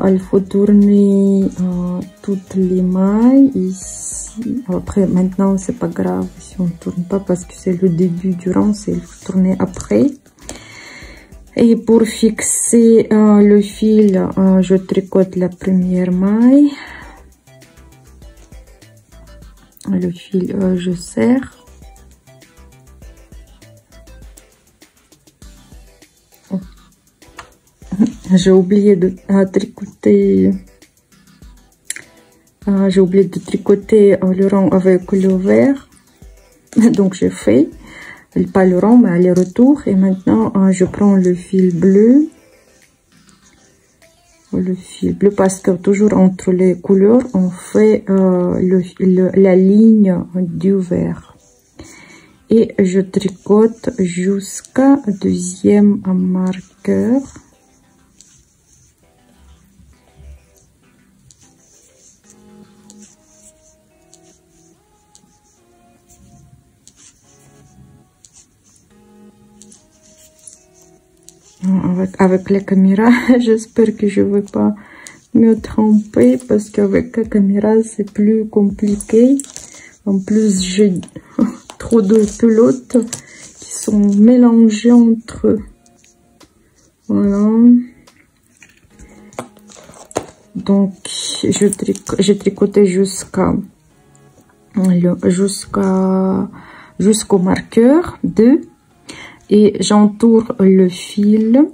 Il faut tourner toutes les mailles ici. Après, maintenant, c'est pas grave si on tourne pas parce que c'est le début du rang, c'est il faut tourner après. Et pour fixer le fil, je tricote la première maille. Le fil, je serre. J'ai oublié de tricoter. J'ai oublié de tricoter le rang avec le vert. Donc j'ai fait pas le rang mais aller-retour. Et maintenant je prends le fil bleu. Le fil bleu parce que toujours entre les couleurs on fait la ligne du vert. Et je tricote jusqu'à deuxième marqueur. Avec la caméra, j'espère que je ne vais pas me tromper parce qu'avec la caméra c'est plus compliqué. En plus j'ai trop de pelotes qui sont mélangées entre eux. Voilà. Donc j'ai tricoté jusqu'au marqueur 2. Et j'entoure le fil,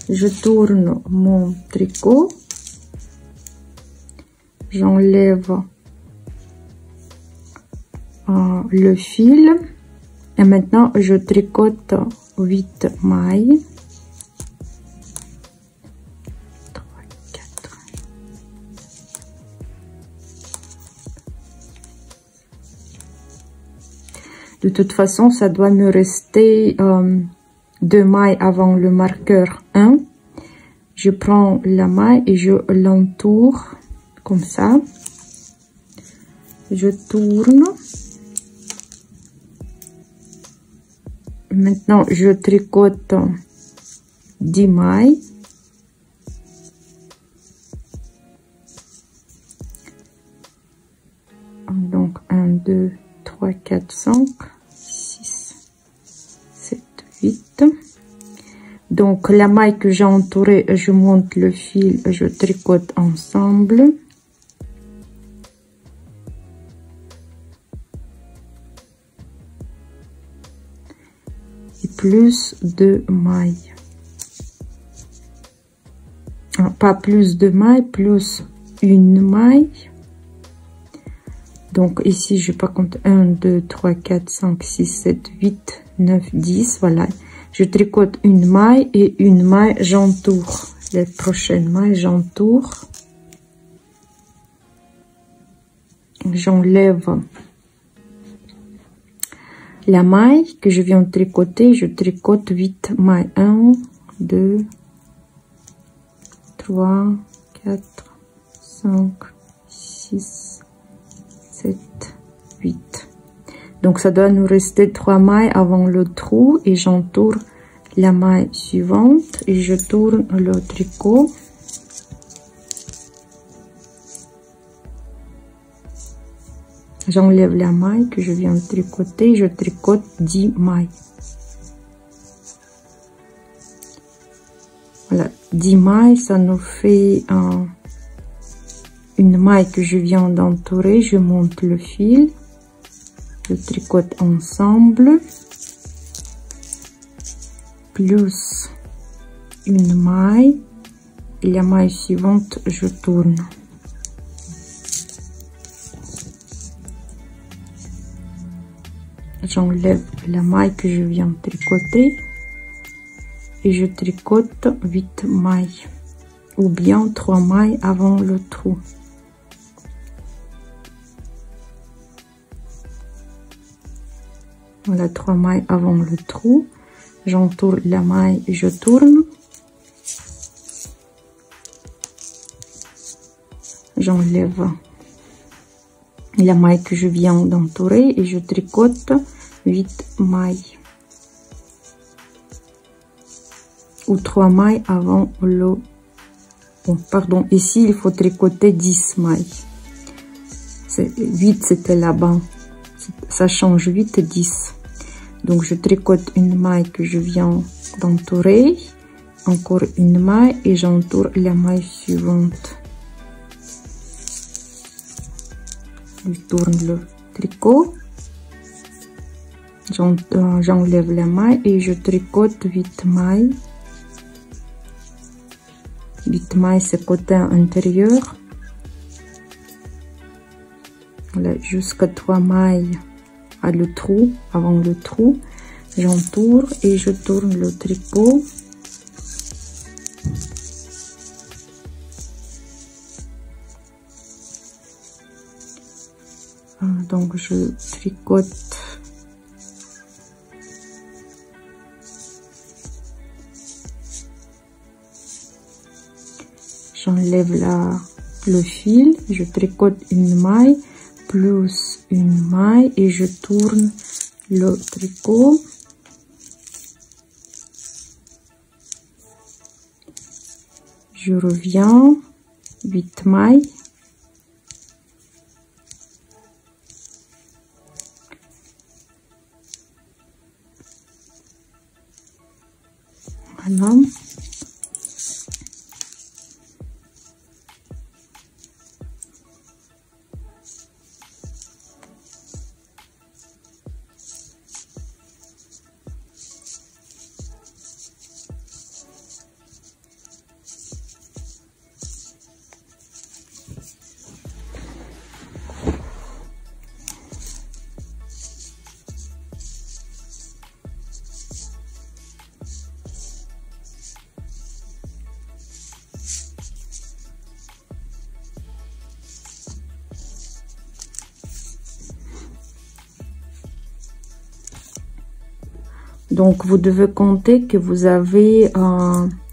je tourne mon tricot, j'enlève le fil et maintenant je tricote 8 mailles. 3, 4. De toute façon, ça doit me rester 2 mailles avant le marqueur 1. Je prends la maille et je l'entoure comme ça. Je tourne. Maintenant, je tricote 10 mailles. Donc, 1, 2, 3, 4, 5. 8. Donc la maille que j'ai entourée, je monte le fil, je tricote ensemble. Et plus 2 mailles. Pas plus de mailles, plus une maille. Donc ici, je vais pas compter 1, 2, 3, 4, 5, 6, 7, 8, 9, 10. Voilà. Je tricote une maille et une maille, j'entoure. Les prochaines mailles, j'entoure. J'enlève la maille que je viens de tricoter. Je tricote 8 mailles. 1, 2, 3, 4, 5, 6, 7, 8. Donc ça doit nous rester 3 mailles avant le trou et j'entoure la maille suivante et je tourne le tricot. J'enlève la maille que je viens de tricoter, je tricote 10 mailles. Voilà, 10 mailles, ça nous fait une maille que je viens d'entourer, je monte le fil. Je tricote ensemble, plus une maille, et la maille suivante, je tourne. j'enlève la maille que je viens de tricoter et je tricote 8 mailles ou bien 3 mailles avant le trou. Voilà, 3 mailles avant le trou. J'entoure la maille, je tourne. J'enlève la maille que je viens d'entourer et je tricote 8 mailles. Ou 3 mailles avant le... Bon, pardon, ici il faut tricoter 10 mailles. 8 c'était là-bas. Ça change 8 et 10. Donc je tricote une maille que je viens d'entourer, encore une maille et j'entoure la maille suivante. Je tourne le tricot, j'enlève la maille et je tricote 8 mailles. 8 mailles c'est côté intérieur. Voilà, jusqu'à 3 mailles à le trou, avant le trou, j'entoure et je tourne le tricot. Donc je tricote j'enlève le fil, je tricote une maille plus une maille et je tourne le tricot. Je reviens, 8 mailles. Voilà. Donc vous devez compter que vous avez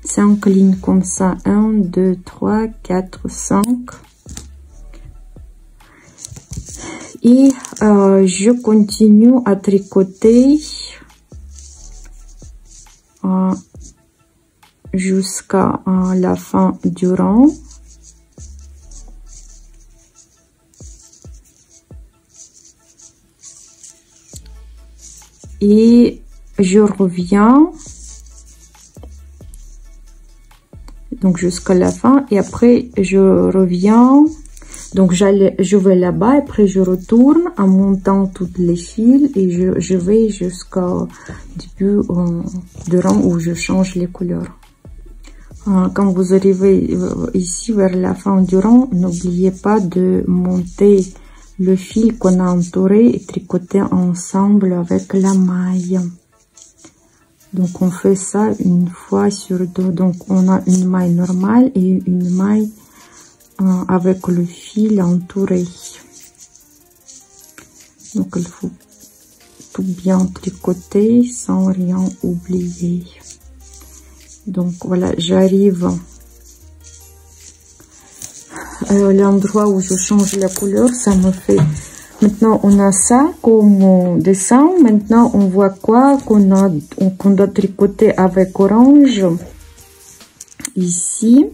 5 lignes comme ça, 1 2 3 4 5 et je continue à tricoter jusqu'à la fin du rang. Et je reviens donc jusqu'à la fin et après je reviens, donc je vais là-bas, après je retourne en montant toutes les fils et je vais jusqu'au début du rang où je change les couleurs. Quand vous arrivez ici vers la fin du rang, n'oubliez pas de monter le fil qu'on a entouré et tricoter ensemble avec la maille. Donc on fait ça une fois sur deux. Donc on a une maille normale et une maille avec le fil entouré. Donc il faut tout bien tricoter sans rien oublier. Donc voilà, j'arrive à l'endroit où je change la couleur. Ça me fait... Maintenant, on a ça comme dessin. Maintenant, on voit quoi qu'on doit tricoter avec orange. Ici.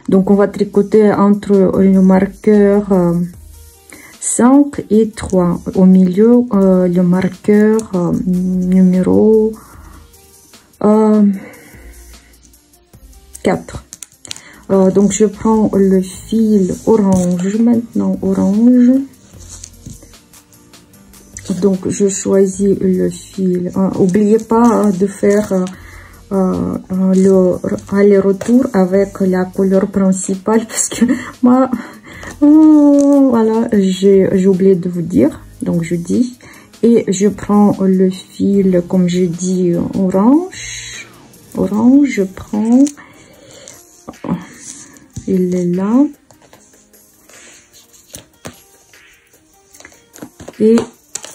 Donc, on va tricoter entre le marqueur 5 et 3. Au milieu, le marqueur numéro 4. Donc, je prends le fil orange. Maintenant, orange. Donc, je choisis le fil. N'oubliez pas de faire le aller-retour avec la couleur principale parce que moi, voilà, j'ai oublié de vous dire. Donc, je dis. Et je prends le fil, comme je dis, orange. Orange, je prends. Il est là. Et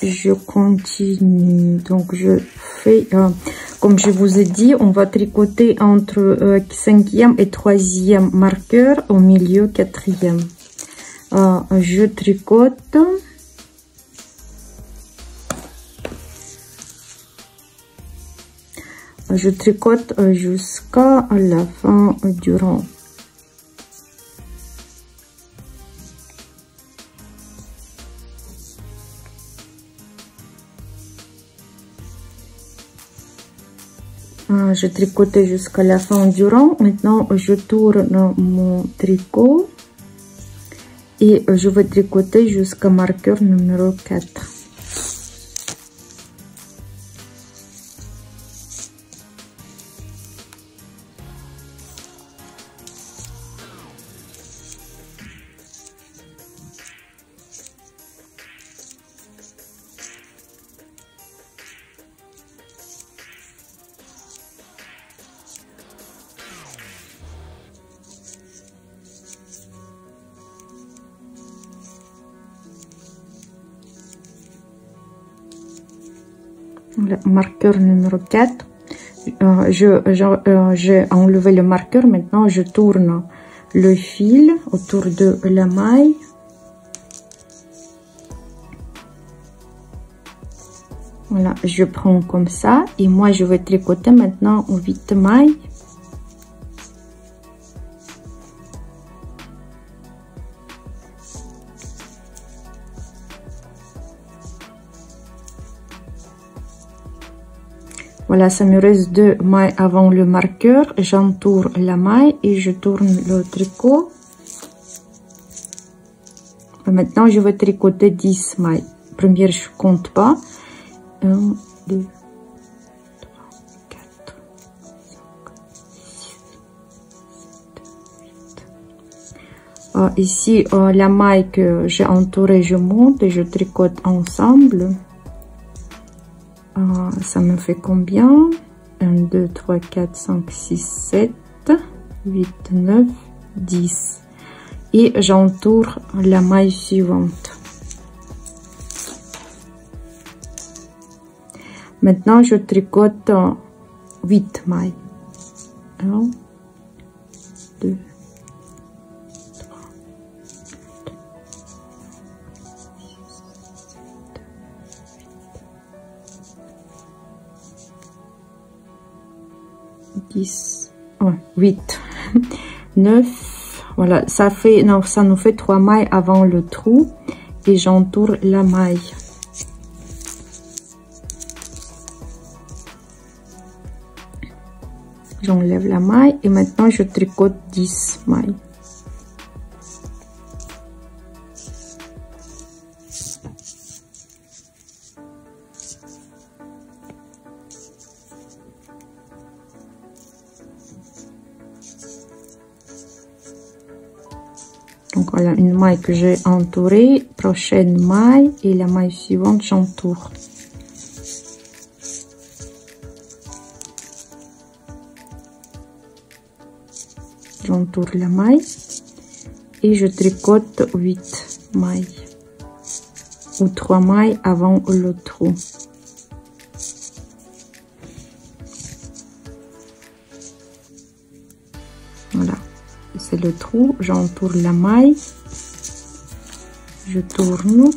je continue. Donc, je fais, comme je vous ai dit, on va tricoter entre 5e et 3e marqueur, au milieu 4e. Je tricote. Je tricote jusqu'à la fin du rang. Je tricote jusqu'à la fin du rang. Maintenant, je tourne mon tricot et je vais tricoter jusqu'à marqueur numéro 4. Le marqueur numéro 4, j'ai enlevé le marqueur. Maintenant je tourne le fil autour de la maille. Voilà, je prends comme ça et moi je vais tricoter maintenant 8 mailles. Voilà, ça me reste 2 mailles avant le marqueur. J'entoure la maille et je tourne le tricot. Et maintenant, je vais tricoter 10 mailles. Première, je compte pas. 1, 2, 3, 4, 5, 6, 7, 8. Ici, la maille que j'ai entourée, je monte et je tricote ensemble. Ça me fait combien? 1, 2, 3, 4, 5, 6, 7, 8, 9, 10. Et j'entoure la maille suivante. Maintenant, je tricote 8 mailles. 1, 2, 3, 10, 8, 9, voilà, ça fait, non, ça nous fait 3 mailles avant le trou et j'entoure la maille. J'enlève la maille et maintenant je tricote 10 mailles. Donc voilà une maille que j'ai entourée, prochaine maille et la maille suivante j'entoure. J'entoure la maille et je tricote 8 mailles ou 3 mailles avant le trou. Voilà, c'est le trou, j'entoure la maille, je tourne,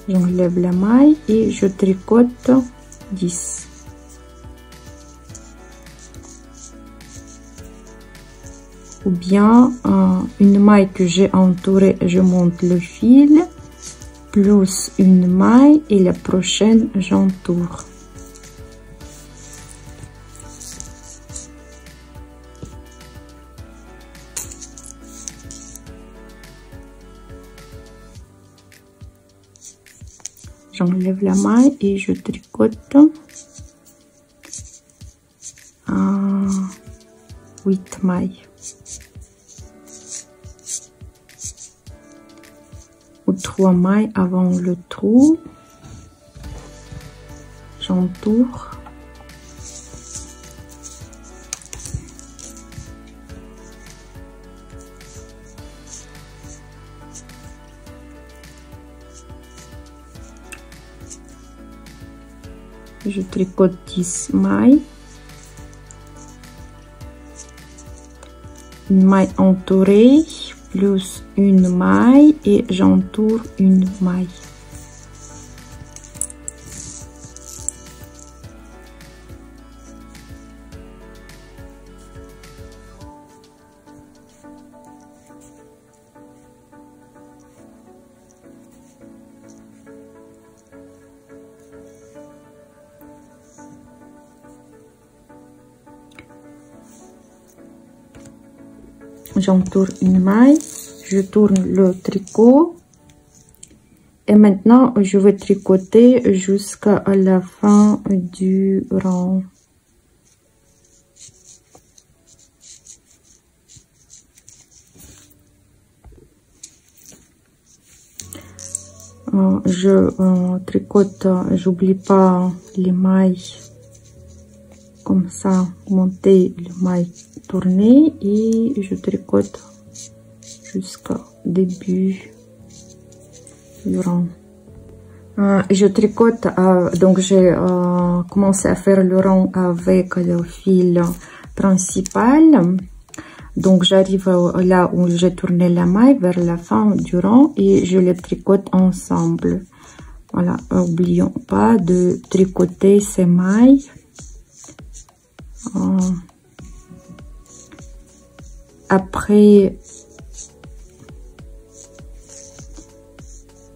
j'enlève la maille et je tricote 10. Ou bien une maille que j'ai entourée, je monte le fil, plus une maille et la prochaine j'entoure. J'enlève la maille et je tricote 8 mailles. Ou 3 mailles avant le trou. J'entoure. Je tricote 10 mailles. Une maille entourée plus une maille et j'entoure une maille. J'entoure une maille, je tourne le tricot et maintenant je vais tricoter jusqu'à la fin du rang. Je tricote, j'oublie pas les mailles comme ça, monter les mailles tournées et je tricote jusqu'au début du rang. Je tricote, donc j'ai commencé à faire le rang avec le fil principal. Donc j'arrive là où j'ai tourné la maille vers la fin du rang et je les tricote ensemble. Voilà, n'oublions pas de tricoter ces mailles. Après,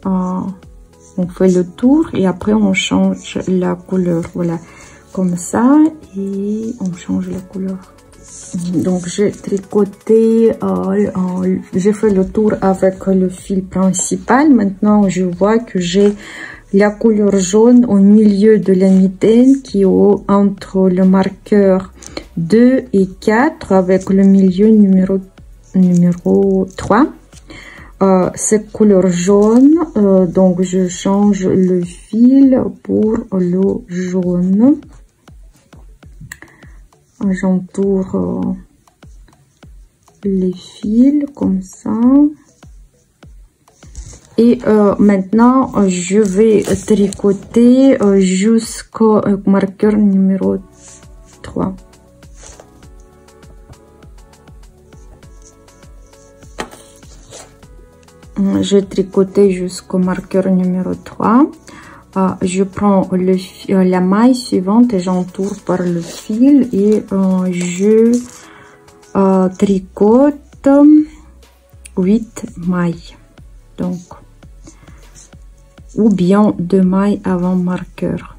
on fait le tour et après on change la couleur. Voilà, comme ça, et on change la couleur. Donc j'ai tricoté, j'ai fait le tour avec le fil principal. Maintenant je vois que j'ai la couleur jaune au milieu de la mitaine qui est entre le marqueur 2 et 4 avec le milieu numéro 3. Cette couleur jaune, donc je change le fil pour le jaune. J'entoure les fils comme ça. Et maintenant, je vais tricoter jusqu'au marqueur numéro 3. J'ai tricoté jusqu'au marqueur numéro 3. Je prends la maille suivante et j'entoure par le fil et je tricote 8 mailles. Donc, ou bien 2 mailles avant marqueur.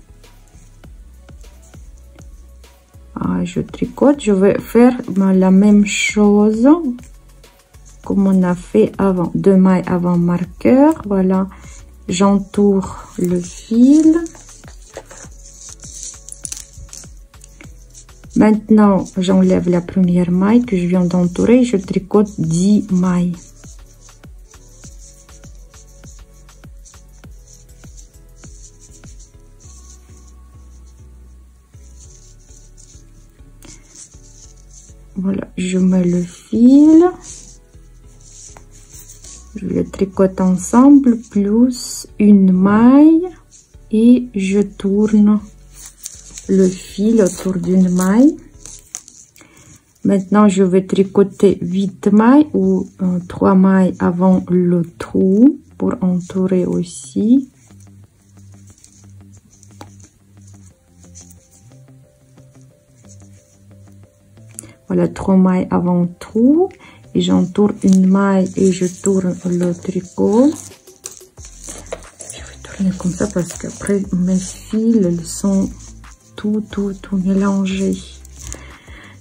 Je tricote, je vais faire la même chose comme on a fait avant. 2 mailles avant marqueur, voilà. J'entoure le fil. Maintenant, j'enlève la première maille que je viens d'entourer. Je tricote 10 mailles. Voilà, je mets le fil. Je les tricote ensemble plus une maille et je tourne le fil autour d'une maille. Maintenant, je vais tricoter 8 mailles ou 3 mailles avant le trou pour entourer aussi. Voilà, 3 mailles avant le trou. Et j'entoure une maille et je tourne le tricot. Je vais tourner comme ça parce qu'après mes fils, ils sont tout mélangés.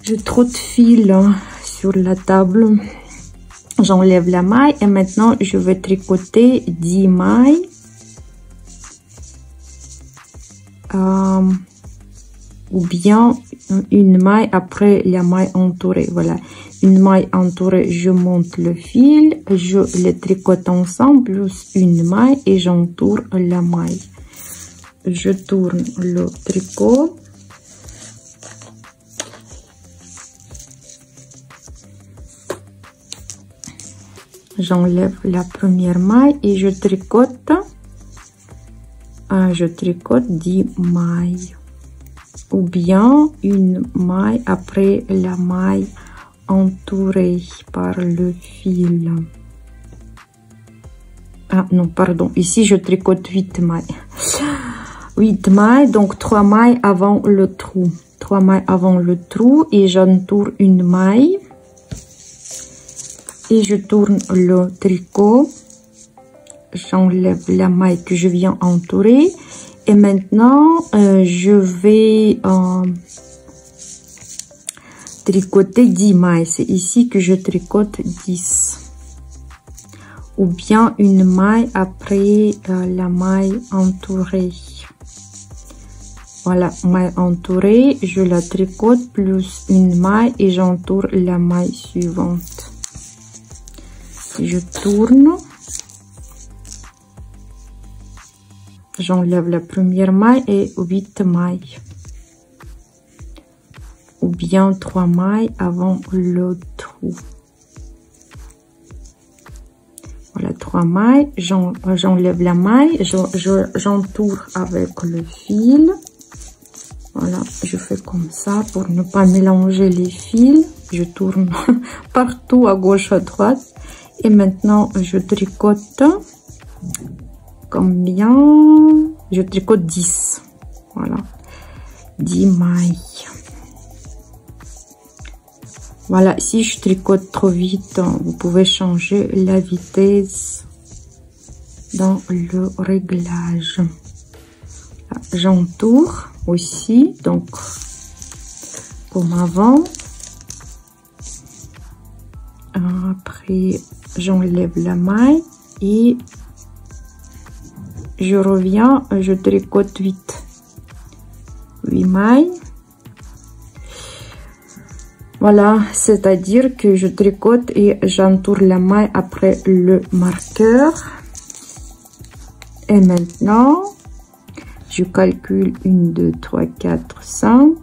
J'ai trop de fils sur la table. J'enlève la maille et maintenant je vais tricoter 10 mailles. ou bien une maille après la maille entourée. Voilà, une maille entourée, je monte le fil, je les tricote ensemble, plus une maille et j'entoure la maille. Je tourne le tricot. J'enlève la première maille et je tricote 10 mailles. Ou bien une maille après la maille entourée par le fil. Ah non, pardon, ici je tricote 8 mailles. 8 mailles, donc 3 mailles avant le trou. 3 mailles avant le trou et j'entoure une maille. Et je tourne le tricot. J'enlève la maille que je viens entourer. Et maintenant, je vais tricoter 10 mailles. C'est ici que je tricote 10. Ou bien une maille après la maille entourée. Voilà, maille entourée, je la tricote plus une maille et j'entoure la maille suivante. Je tourne. J'enlève la première maille et 8 mailles. Ou bien 3 mailles avant le trou. Voilà, 3 mailles. J'enlève la maille. J'entoure avec le fil. Voilà, je fais comme ça pour ne pas mélanger les fils. Je tourne partout à gauche, à droite. Et maintenant, je tricote. Combien? Je tricote 10. Voilà. 10 mailles. Voilà. Si je tricote trop vite, vous pouvez changer la vitesse dans le réglage. J'entoure aussi. Donc, comme avant. Après, j'enlève la maille et je reviens, je tricote 8 mailles. Voilà, c'est-à-dire que je tricote et j'entoure la maille après le marqueur. Et maintenant, je calcule 1, 2, 3, 4, 5.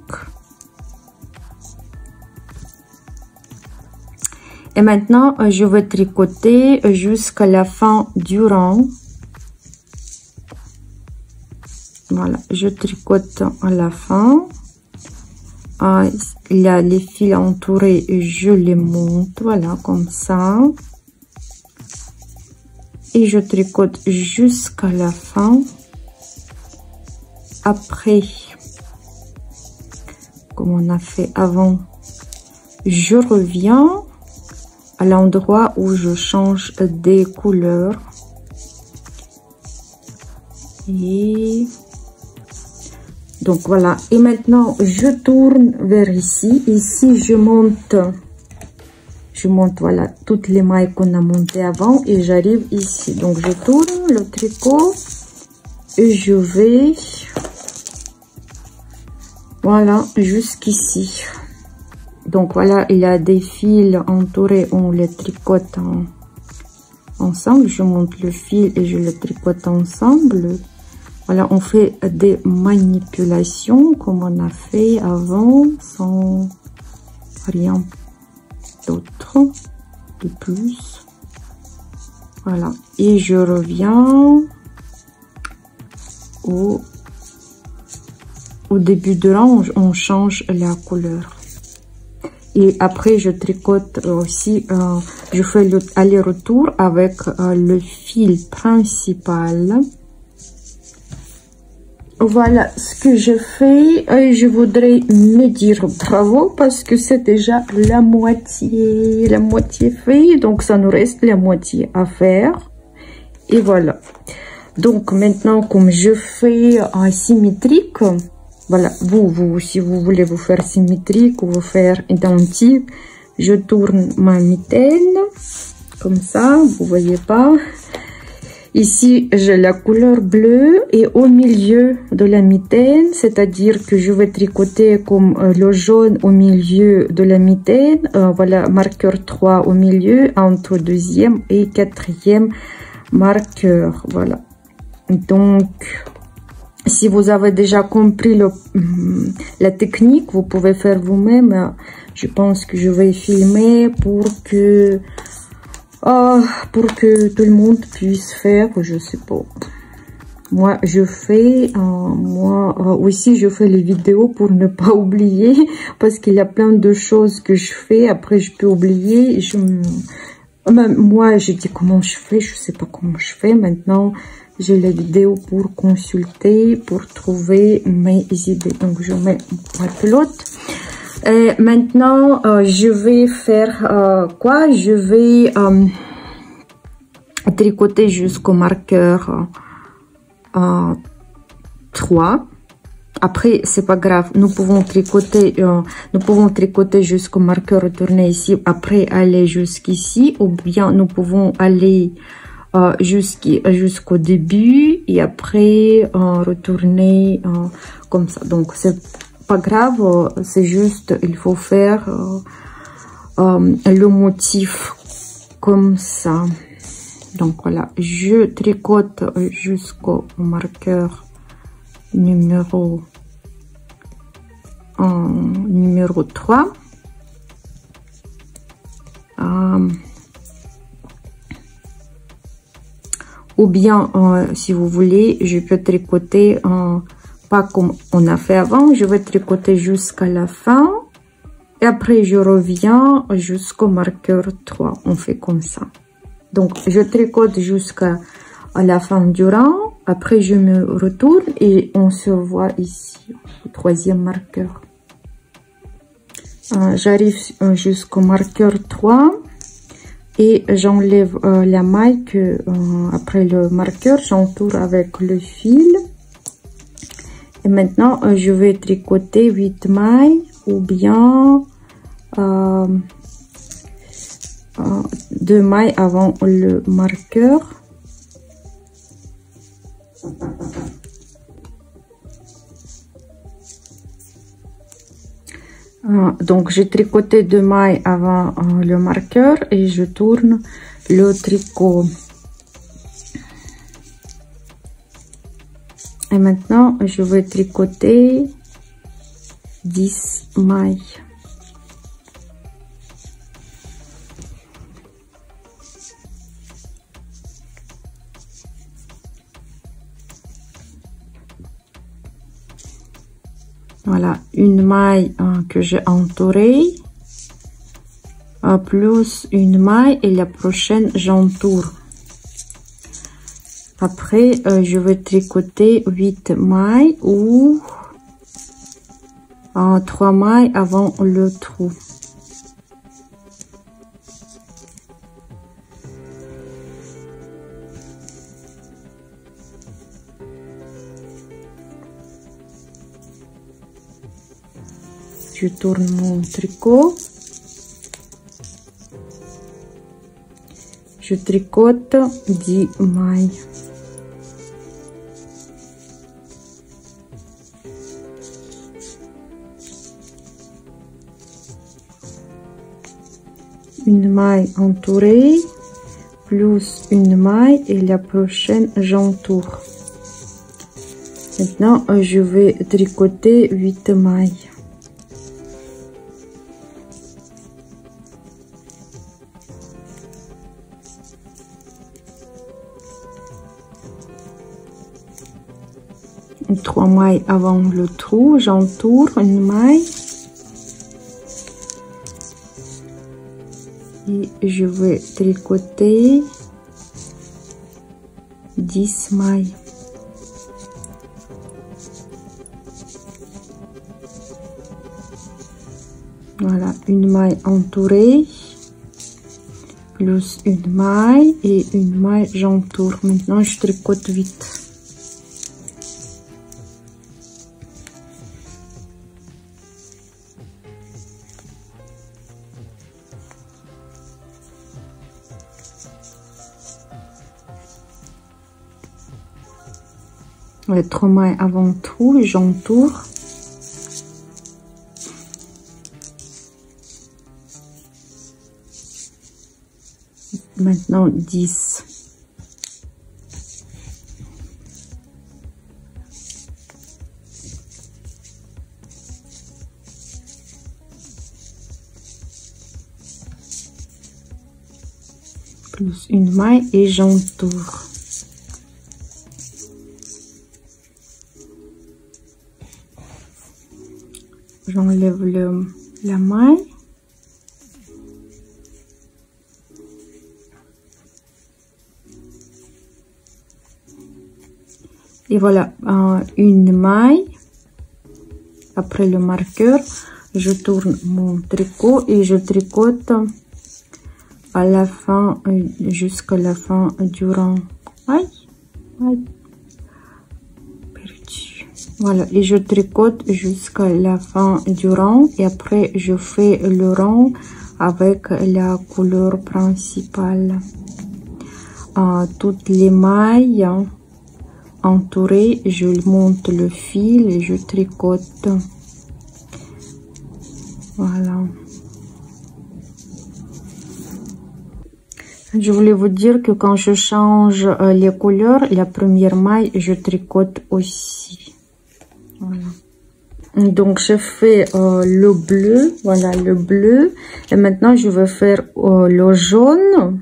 Et maintenant, je vais tricoter jusqu'à la fin du rang. Voilà, je tricote à la fin. Il y a les fils entourés, je les monte, voilà, comme ça. Et je tricote jusqu'à la fin. Après, comme on a fait avant, je reviens à l'endroit où je change des couleurs. Et donc voilà, et maintenant je tourne vers ici. Ici je monte voilà toutes les mailles qu'on a montées avant et j'arrive ici. Donc je tourne le tricot et je vais voilà jusqu'ici. Donc voilà, il y a des fils entourés, on les tricote ensemble. Je monte le fil et je le tricote ensemble. Voilà, on fait des manipulations comme on a fait avant, sans rien d'autre de plus. Voilà, et je reviens au début de rang, on change la couleur. Et après, je tricote aussi, je fais l'aller-retour avec le fil principal. Voilà ce que je fais. Et je voudrais me dire bravo parce que c'est déjà la moitié fait. Donc, ça nous reste la moitié à faire. Et voilà. Donc, maintenant, comme je fais symétrique, voilà, vous, si vous voulez vous faire symétrique ou vous faire identique, je tourne ma mitaine, comme ça, vous voyez pas. Ici, j'ai la couleur bleue et au milieu de la mitaine, c'est-à-dire que je vais tricoter comme le jaune au milieu de la mitaine. Voilà, marqueur 3 au milieu, entre deuxième et quatrième marqueur. Voilà. Donc, si vous avez déjà compris la technique, vous pouvez faire vous-même. Je pense que je vais filmer pour que tout le monde puisse faire, je sais pas. Moi, je fais, aussi, je fais les vidéos pour ne pas oublier, parce qu'il y a plein de choses que je fais. Après, je peux oublier. Même moi, je dis comment je fais, je sais pas comment je fais. Maintenant, j'ai les vidéos pour consulter, pour trouver mes idées. Donc, je mets ma pelote. Et maintenant, je vais faire quoi? Je vais tricoter jusqu'au marqueur 3. Après, c'est pas grave. Nous pouvons tricoter jusqu'au marqueur retourné ici. Après, aller jusqu'ici, ou bien nous pouvons aller jusqu'au début et après retourner comme ça. Donc, c'est pas grave, c'est juste, il faut faire le motif comme ça. Donc voilà, je tricote jusqu'au marqueur numéro 3. Ou bien, si vous voulez, je peux tricoter pas comme on a fait avant. Je vais tricoter jusqu'à la fin. Et après, je reviens jusqu'au marqueur 3. On fait comme ça. Donc, je tricote jusqu'à la fin du rang. Après, je me retourne et on se voit ici, au troisième marqueur. J'arrive jusqu'au marqueur 3. Et j'enlève la maille que, après le marqueur, j'entoure avec le fil. Et maintenant, je vais tricoter 8 mailles ou bien 2 mailles avant le marqueur. Donc, j'ai tricoté 2 mailles avant le marqueur et je tourne le tricot. Et maintenant, je vais tricoter 10 mailles. Voilà, une maille que j'ai entourée, plus une maille et la prochaine j'entoure. Après, je vais tricoter 8 mailles ou 3 mailles avant le trou. Je tourne mon tricot. Je tricote 10 mailles. Une maille entourée, plus une maille et la prochaine j'entoure. Maintenant, je vais tricoter 8 mailles. Trois mailles avant le trou, j'entoure une maille et je vais tricoter 10 mailles. Voilà, une maille entourée, plus une maille et une maille j'entoure. Maintenant, je tricote vite. 3 mailles avant trou, j'entoure. Maintenant 10. Plus une maille et j'entoure. J'enlève la maille. Et voilà, une maille. Après le marqueur, je tourne mon tricot et je tricote à la fin, jusqu'à la fin du rang. Aïe, aïe, perdu. Voilà, et je tricote jusqu'à la fin du rang et après je fais le rang avec la couleur principale. Toutes les mailles entourées, je monte le fil et je tricote. Voilà. Je voulais vous dire que quand je change les couleurs, la première maille, je tricote aussi. Voilà. Donc, je fais le bleu, voilà le bleu. Et maintenant, je vais faire le jaune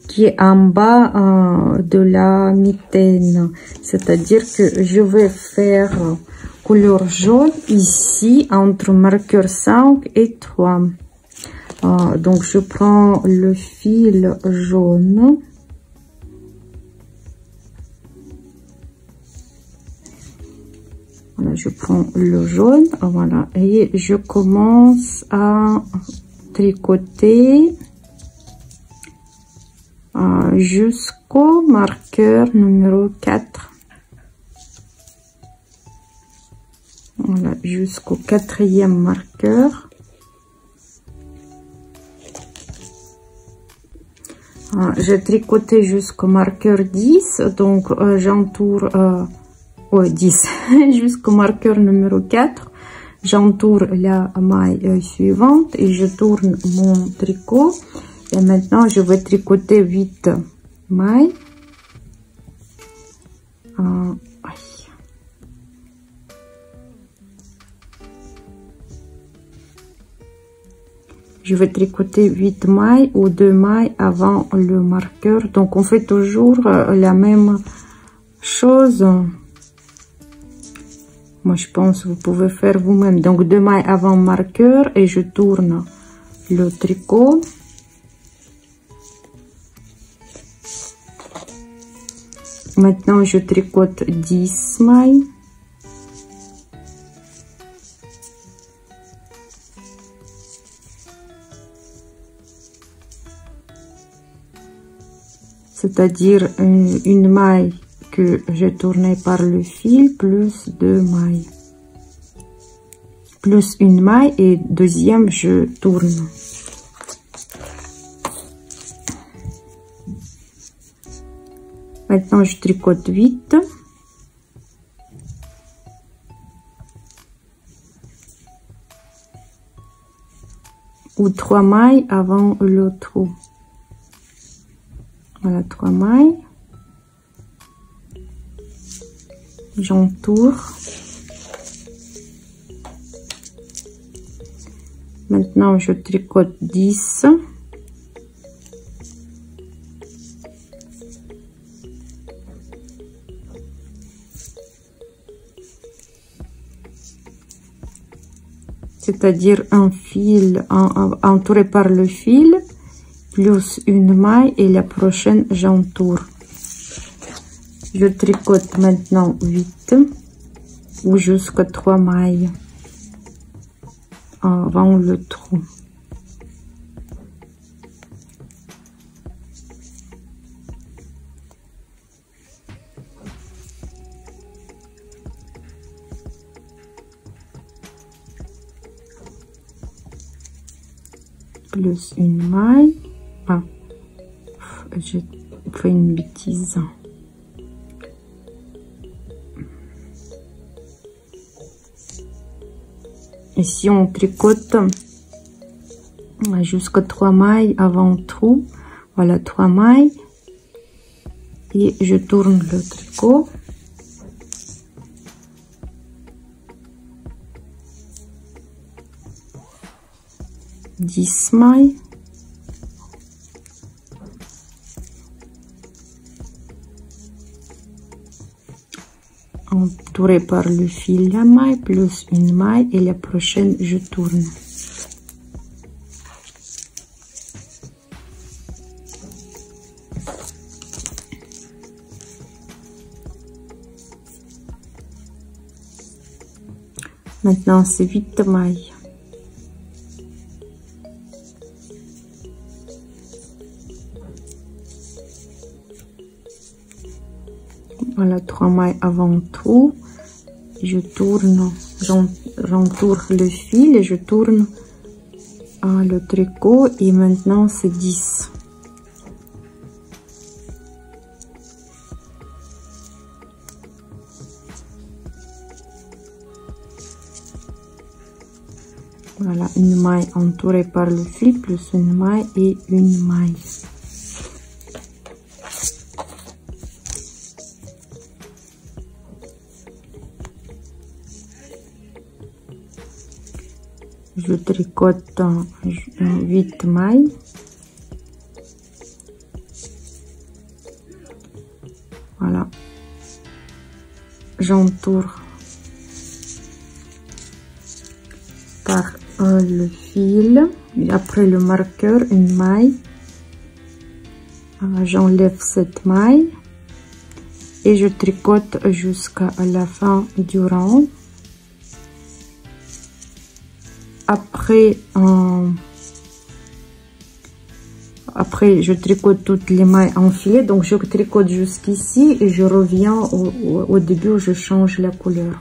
qui est en bas de la mitaine. C'est-à-dire que je vais faire couleur jaune ici, entre marqueur 5 et 3. Donc, je prends le fil jaune. Voilà, je prends le jaune, voilà, et je commence à tricoter jusqu'au marqueur numéro 4. Voilà, jusqu'au 4e marqueur. J'ai tricoté jusqu'au marqueur 10, donc j'entoure 10 jusqu'au marqueur numéro 4. J'entoure la maille suivante et je tourne mon tricot. Et maintenant, je vais tricoter 8 mailles. Je vais tricoter 8 mailles ou 2 mailles avant le marqueur. Donc, on fait toujours la même chose. Moi, je pense que vous pouvez faire vous-même. Donc, 2 mailles avant marqueur et je tourne le tricot. Maintenant, je tricote 10 mailles. C'est-à-dire une maille que j'ai tournée par le fil, plus 2 mailles. Plus une maille et deuxième, je tourne. Maintenant, je tricote 8. Ou 3 mailles avant le trou. Voilà, 3 mailles. J'entoure. Maintenant, je tricote 10. C'est-à-dire un fil entouré par le fil, plus une maille et la prochaine j'entoure. Je tricote maintenant 8 ou jusqu'à 3 mailles avant le trou. Plus une maille. Ah, j'ai fait une bêtise. Ici, on tricote jusqu'à 3 mailles avant trou. Voilà, 3 mailles. Et je tourne le tricot. Dix mailles. Entouré par le fil la maille plus une maille et la prochaine je tourne. Maintenant c'est 8 mailles. Voilà, 3 mailles avant tout. Je tourne, j'entoure le fil et je tourne le tricot et maintenant c'est 10. Voilà, une maille entourée par le fil plus une maille et une maille. Je tricote 8 mailles. Voilà. J'entoure par le fil. Et après le marqueur, une maille. J'enlève cette maille. Et je tricote jusqu'à la fin du rang. Après, je tricote toutes les mailles enfilées. Donc, je tricote jusqu'ici et je reviens au début où je change la couleur.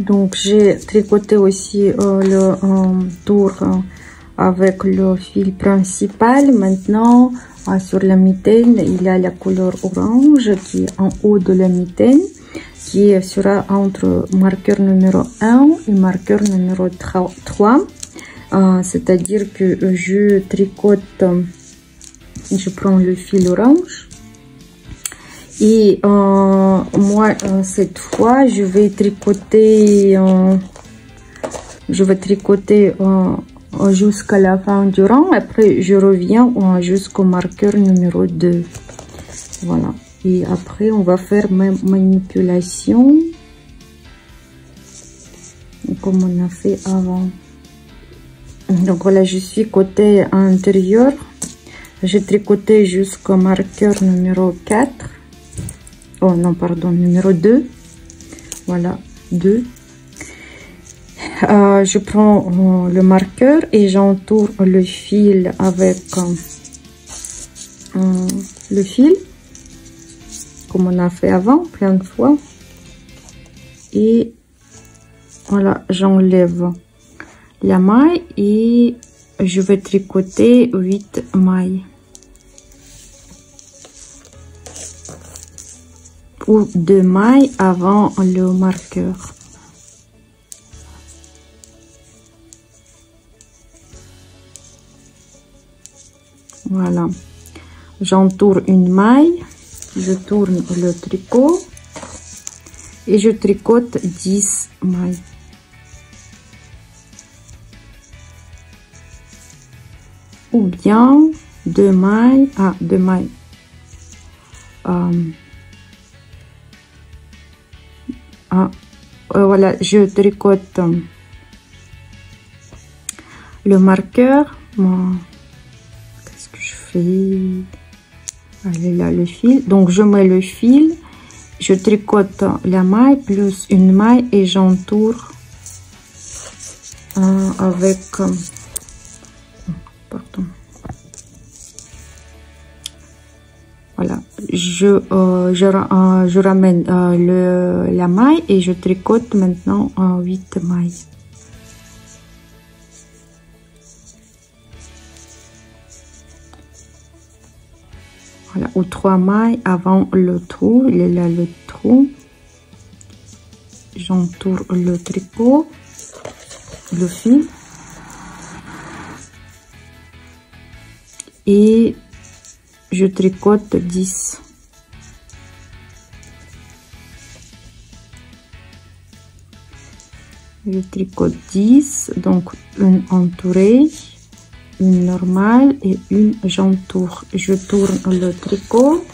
Donc, j'ai tricoté aussi le tour avec le fil principal. Maintenant, sur la mitaine, il y a la couleur orange qui est en haut de la mitaine, qui sera entre marqueur numéro 1 et marqueur numéro 3. C'est-à-dire que je tricote, je prends le fil orange et moi cette fois je vais tricoter jusqu'à la fin du rang. Après je reviens jusqu'au marqueur numéro 2. Voilà, et après on va faire même manipulation comme on a fait avant. Donc voilà, je suis côté intérieur. J'ai tricoté jusqu'au marqueur numéro 4. Oh non, pardon, numéro 2. Voilà, 2. Je prends le marqueur et j'entoure le fil avec le fil, comme on a fait avant, plein de fois. Et voilà, j'enlève la maille et je vais tricoter 8 mailles ou 2 mailles avant le marqueur. Voilà, j'entoure une maille, je tourne le tricot et je tricote 10 mailles. Ou bien 2 mailles, 2 mailles, voilà, je tricote le marqueur. Qu'est-ce que je fais? Allez, là le fil, donc je mets le fil, je tricote la maille plus une maille et j'entoure avec pardon. Voilà, je ramène la maille et je tricote maintenant 8 mailles. Voilà, ou 3 mailles avant le trou. Il est là le trou. J'entoure le tricot le fil et je tricote 10. Je tricote 10, donc une entourée, une normale et une j'entoure. Je tourne le tricot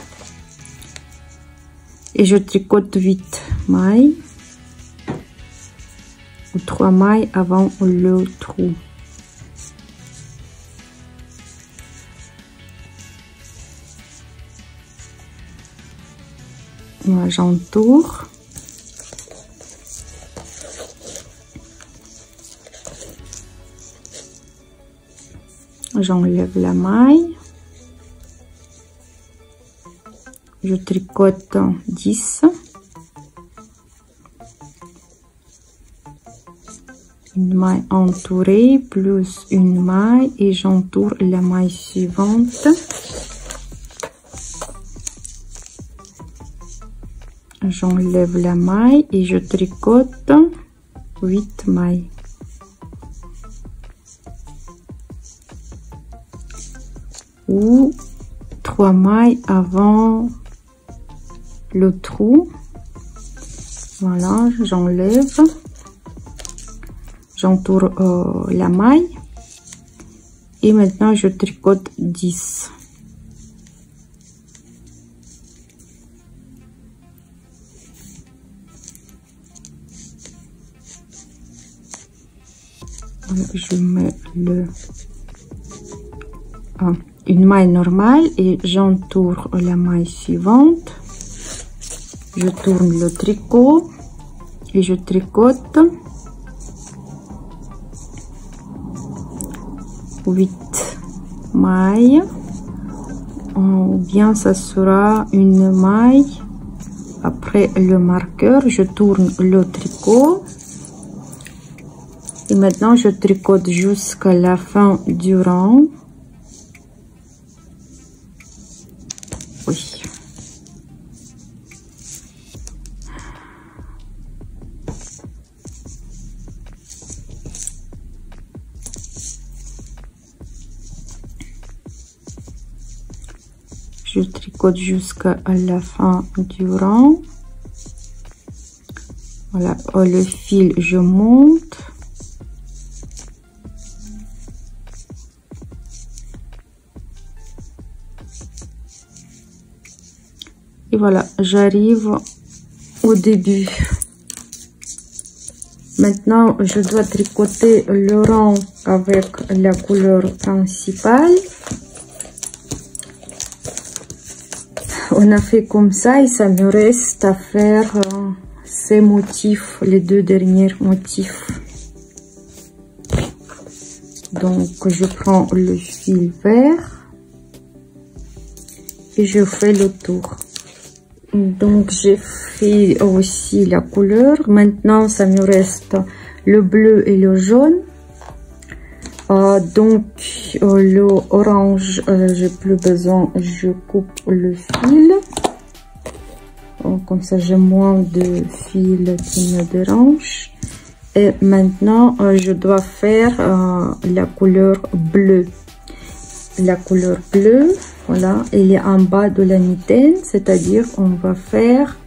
et je tricote 8 mailles ou 3 mailles avant le trou. Moi j'entoure. J'enlève la maille, je tricote 10, une maille entourée plus une maille et j'entoure la maille suivante. J'enlève la maille et je tricote 8 mailles. Ou 3 mailles avant le trou. Voilà, j'enlève, j'entoure la maille et maintenant je tricote 10. Voilà, je mets une maille normale et j'entoure la maille suivante. Je tourne le tricot et je tricote 8 mailles, ou bien ça sera une maille après le marqueur. Je tourne le tricot et maintenant je tricote jusqu'à la fin du rang. Oui. Je tricote jusqu'à la fin du rang. Voilà, le fil, je monte. Et voilà, j'arrive au début. Maintenant, je dois tricoter le rang avec la couleur principale. On a fait comme ça et ça me reste à faire ces motifs, les deux derniers motifs. Donc, je prends le fil vert et je fais le tour. Donc j'ai fait aussi la couleur. Maintenant ça me reste le bleu et le jaune. Donc le orange, j'ai plus besoin, je coupe le fil. Comme ça j'ai moins de fils qui me dérangent. Et maintenant je dois faire la couleur bleue. La couleur bleue, voilà, elle est en bas de la mitaine, c'est-à-dire on va faire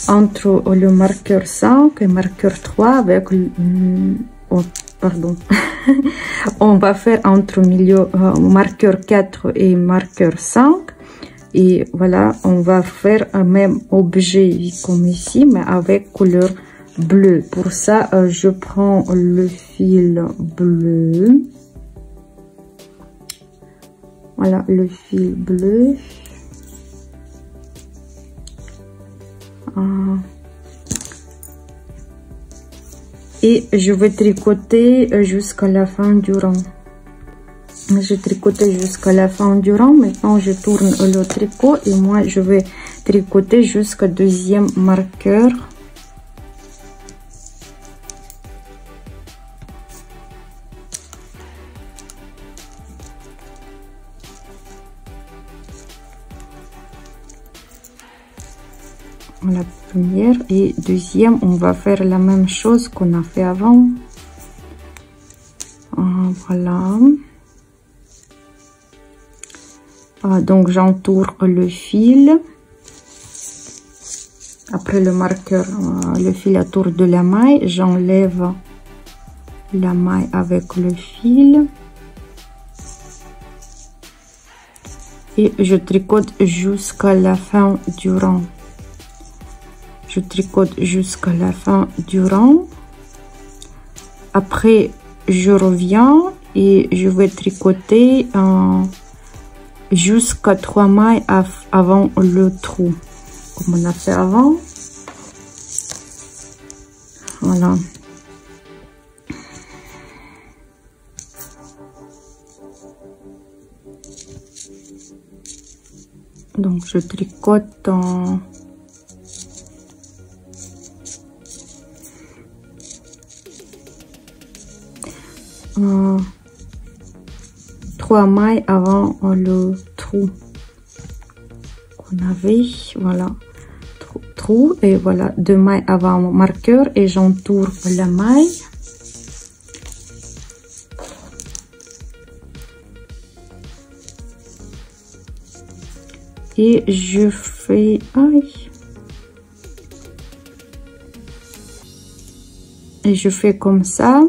entre le marqueur 5 et marqueur 3 avec pardon. On va faire entre milieu marqueur 4 et marqueur 5 et voilà, on va faire un même objet comme ici mais avec couleur bleue. Pour ça je prends le fil bleu. Voilà le fil bleu. Et je vais tricoter jusqu'à la fin du rang. Je tricotais jusqu'à la fin du rang. Maintenant, je tourne le tricot et moi, je vais tricoter jusqu'au deuxième marqueur. La première et deuxième, on va faire la même chose qu'on a fait avant. Voilà. Donc j'entoure le fil. Après le marqueur, le fil autour de la maille, j'enlève la maille avec le fil. Et je tricote jusqu'à la fin du rang. Je tricote jusqu'à la fin du rang. Après, je reviens et je vais tricoter jusqu'à 3 mailles avant le trou. Comme on a fait avant. Voilà. Donc je tricote en 3 mailles avant le trou qu'on avait. Voilà, trou, et voilà 2 mailles avant mon marqueur et j'entoure la maille. Et je fais, et je fais comme ça.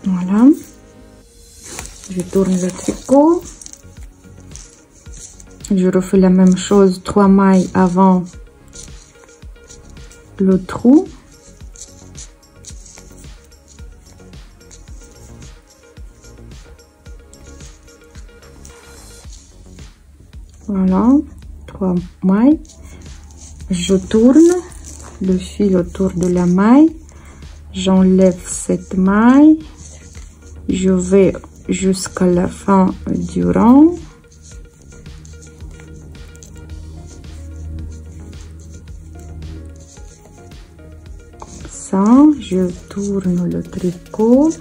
Voilà. Je tourne le tricot. Je refais la même chose, 3 mailles avant le trou. Voilà, 3 mailles. Je tourne le fil autour de la maille. J'enlève cette maille. Je vais jusqu'à la fin du rang. Comme ça, je tourne le tricot.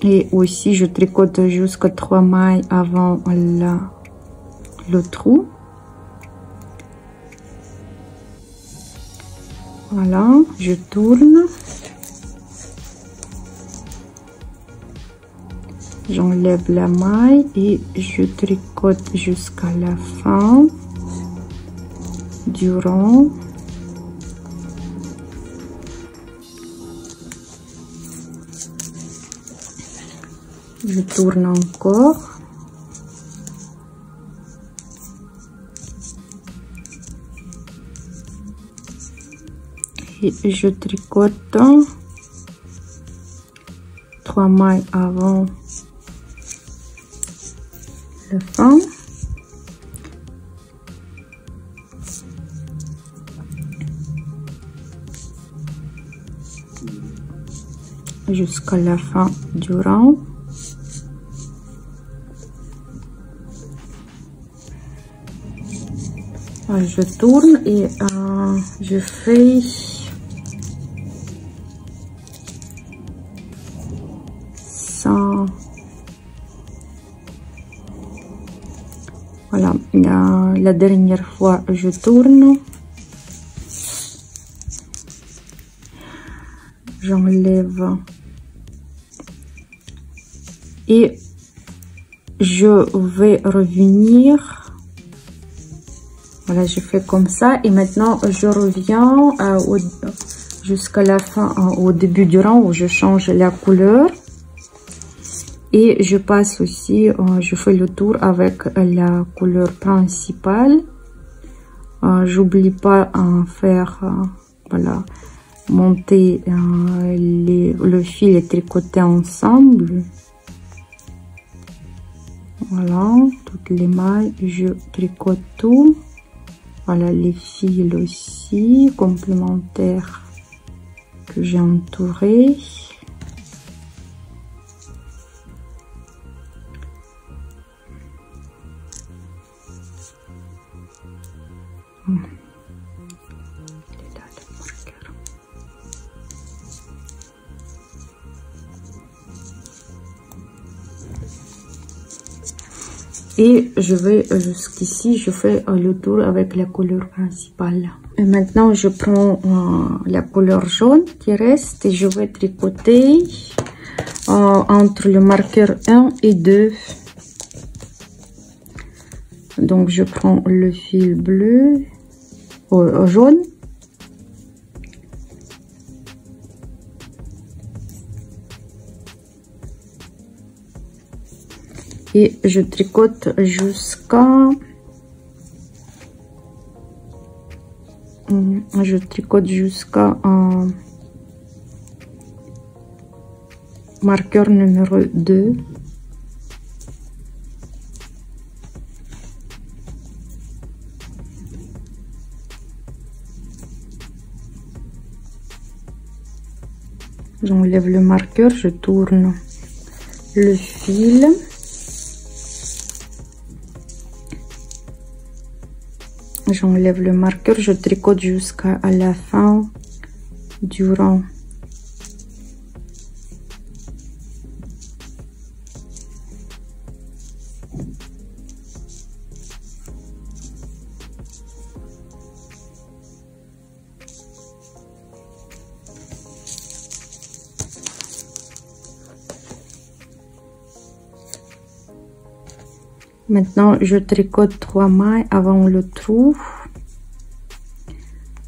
Et aussi, je tricote jusqu'à 3 mailles avant le trou. Voilà, je tourne. J'enlève la maille et je tricote jusqu'à la fin du rang. Je tourne encore. Et je tricote 3 mailles avant le fin. Jusqu'à la fin du rang. Je tourne et je fais ça. Voilà, la dernière fois je tourne, j'enlève et je vais revenir. Voilà, je fais comme ça et maintenant je reviens jusqu'à la fin, au début du rang où je change la couleur. Et je passe aussi, je fais le tour avec la couleur principale. J'oublie pas à faire, voilà, monter le fil et tricoter ensemble. Voilà, toutes les mailles, je tricote tout. Voilà, les fils aussi complémentaires que j'ai entourés. Il est là, le marqueur. Et je vais jusqu'ici, je fais le tour avec la couleur principale. Et maintenant, je prends la couleur jaune qui reste et je vais tricoter entre le marqueur 1 et 2. Donc, je prends le fil bleu, jaune. Et je tricote jusqu'à marqueur numéro 2. J'enlève le marqueur, je tourne le fil. J'enlève le marqueur, je tricote jusqu'à la fin du rang. Maintenant, je tricote 3 mailles avant le trou,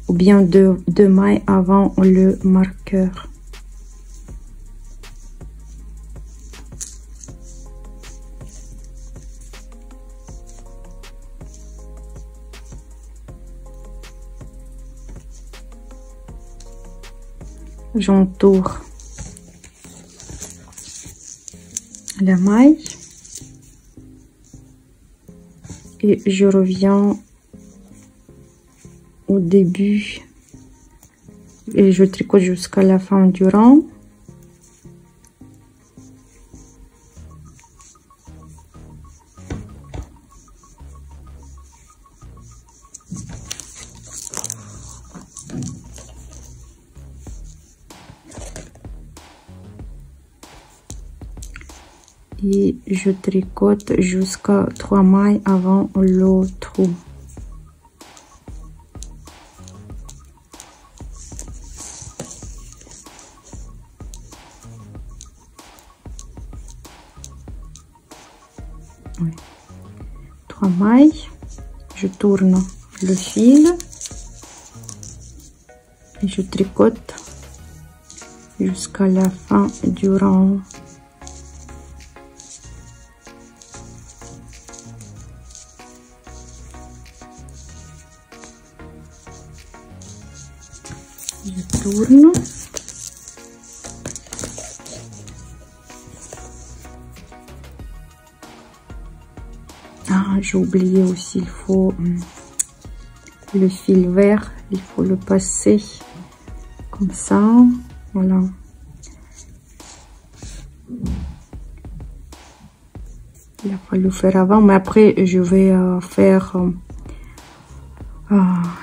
ou bien deux mailles avant le marqueur. J'entoure la maille. Et je reviens au début et je tricote jusqu'à la fin du rang. Et je tricote jusqu'à 3 mailles avant le trou. Oui. 3 mailles, je tourne le fil et je tricote jusqu'à la fin du rang. Je tourne. Ah, j'ai oublié aussi, il faut le fil vert, il faut le passer comme ça, voilà. Il a fallu le faire avant, mais après je vais faire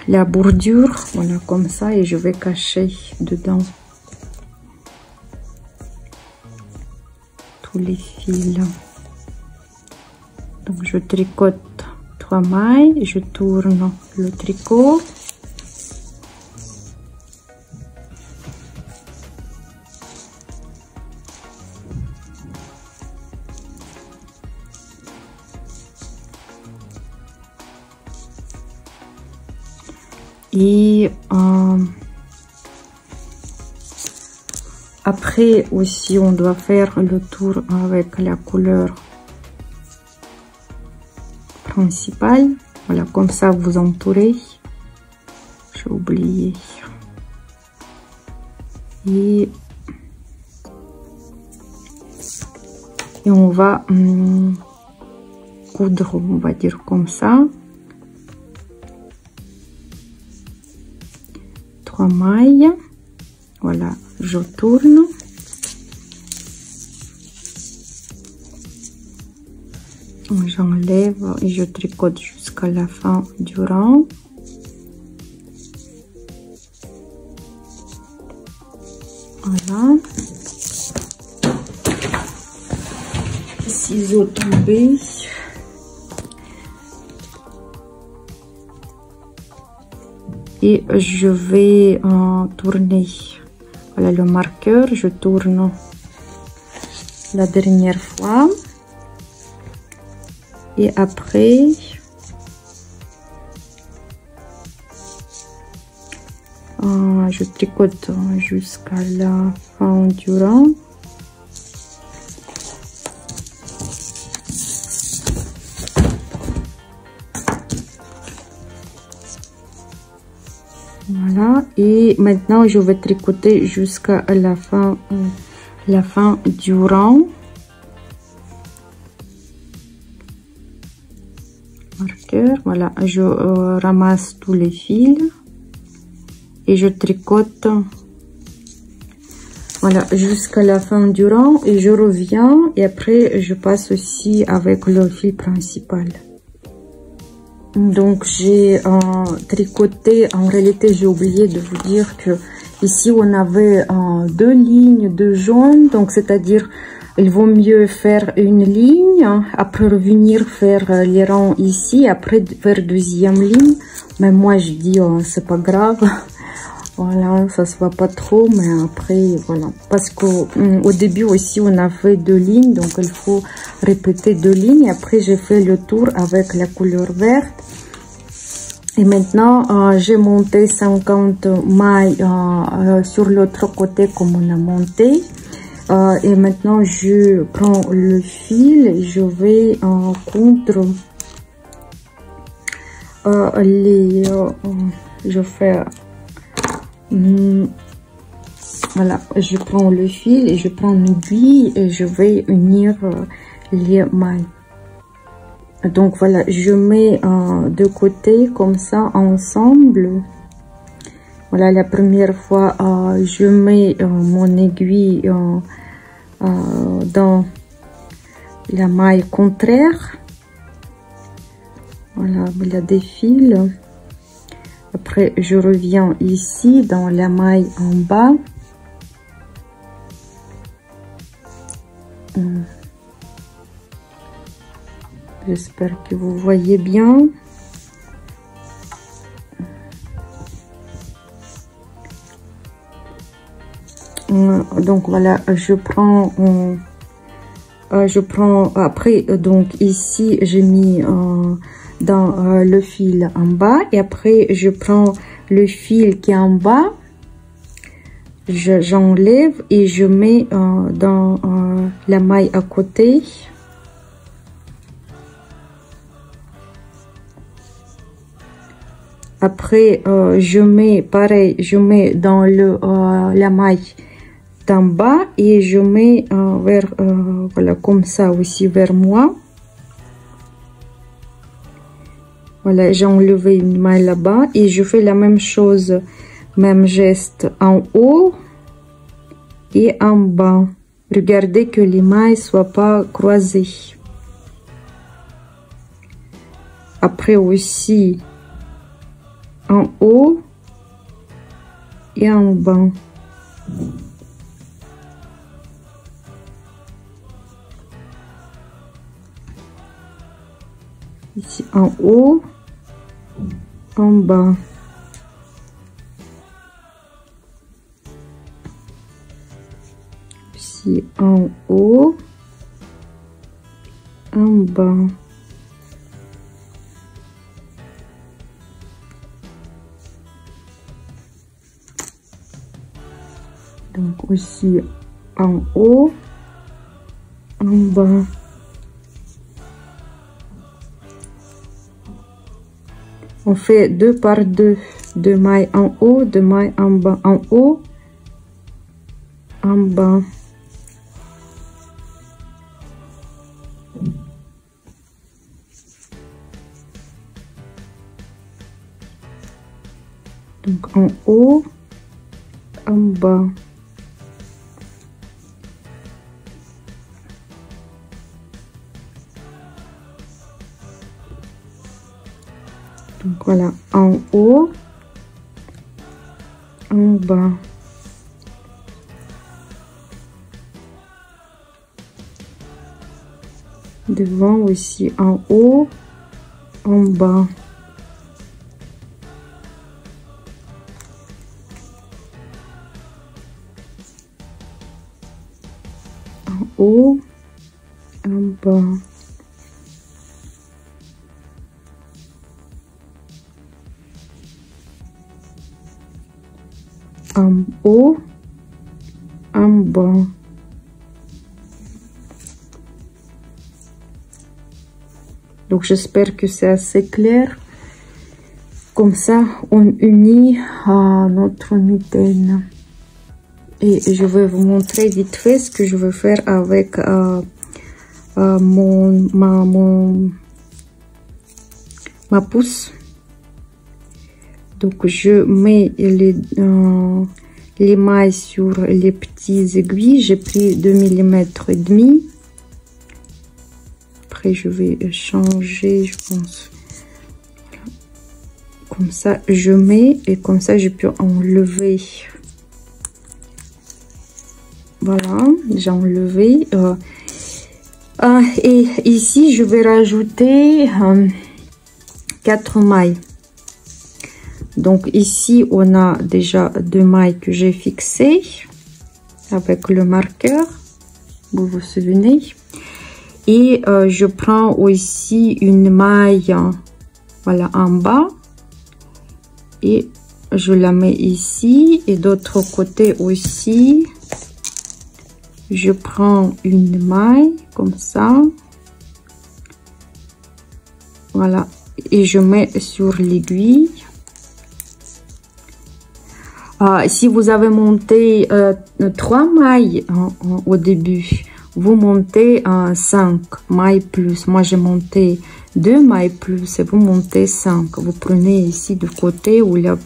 la bordure, voilà, comme ça, et je vais cacher dedans tous les fils. Donc je tricote 3 mailles, je tourne le tricot. Et après aussi on doit faire le tour avec la couleur principale, voilà, comme ça vous entourez. J'ai oublié. Et on va coudre, on va dire comme ça. 3 mailles, voilà, je tourne. J'enlève et je tricote jusqu'à la fin du rang. Voilà. Ciseaux tombés. et je vais tourner. Voilà le marqueur, je tourne la dernière fois et après je tricote jusqu'à la fin du rang. Voilà, et maintenant je vais tricoter jusqu'à la fin du rang. Marqueur, voilà, je ramasse tous les fils et je tricote, voilà, jusqu'à la fin du rang et je reviens et après je passe aussi avec le fil principal. Donc j'ai tricoté, en réalité j'ai oublié de vous dire que ici on avait deux lignes de jaune, donc c'est-à-dire il vaut mieux faire une ligne, après revenir faire les rangs ici, après faire deuxième ligne, mais moi je dis c'est pas grave. Voilà, ça se voit pas trop, mais après, voilà. Parce qu'au début aussi, on a fait deux lignes, donc il faut répéter deux lignes. Après, j'ai fait le tour avec la couleur verte. Et maintenant, j'ai monté 50 mailles sur l'autre côté comme on a monté. Et maintenant, je prends le fil et je vais coudre je fais... voilà, je prends le fil et je prends une aiguille et je vais unir les mailles. Donc voilà, je mets de côté comme ça ensemble. Voilà, la première fois je mets mon aiguille dans la maille contraire. Voilà, il y a des fils. Après, je reviens ici dans la maille en bas. J'espère que vous voyez bien. Donc voilà, je prends après, donc ici j'ai mis dans le fil en bas et après je prends le fil qui est en bas, j'enlève et je mets dans la maille à côté. Après je mets pareil, je mets dans la maille d'en bas et je mets vers voilà, comme ça aussi vers moi. Voilà, j'ai enlevé une maille là-bas et je fais la même chose, même geste en haut et en bas. Regardez que les mailles soient pas croisées. Après aussi en haut et en bas. Ici en haut, en bas. Ici en haut, en bas. Donc aussi en haut, en bas. On fait 2 par 2, 2 mailles en haut, 2 mailles en bas, en haut, en bas. Donc en haut, en bas. Donc voilà, en haut, en bas. Devant aussi, en haut, en bas. haut, en bas. En haut, en bas. Donc j'espère que c'est assez clair. Comme ça, on unit notre mitaine. Et je vais vous montrer vite fait ce que je vais faire avec ma pousse. Donc je mets les mailles sur les petites aiguilles. J'ai pris 2,5 mm. Après je vais changer, je pense. Comme ça je mets et comme ça je peux enlever. Voilà, j'ai enlevé. Et ici je vais rajouter 4 mailles. Donc ici on a déjà 2 mailles que j'ai fixées avec le marqueur, vous vous souvenez. Et je prends aussi une maille, voilà, en bas, et je la mets ici. Et d'autre côté aussi je prends une maille comme ça, voilà, et je mets sur l'aiguille. Si vous avez monté 3 mailles au début, vous montez 5 mailles plus. Moi j'ai monté 2 mailles plus et vous montez 5. Vous prenez ici du côté où il y a,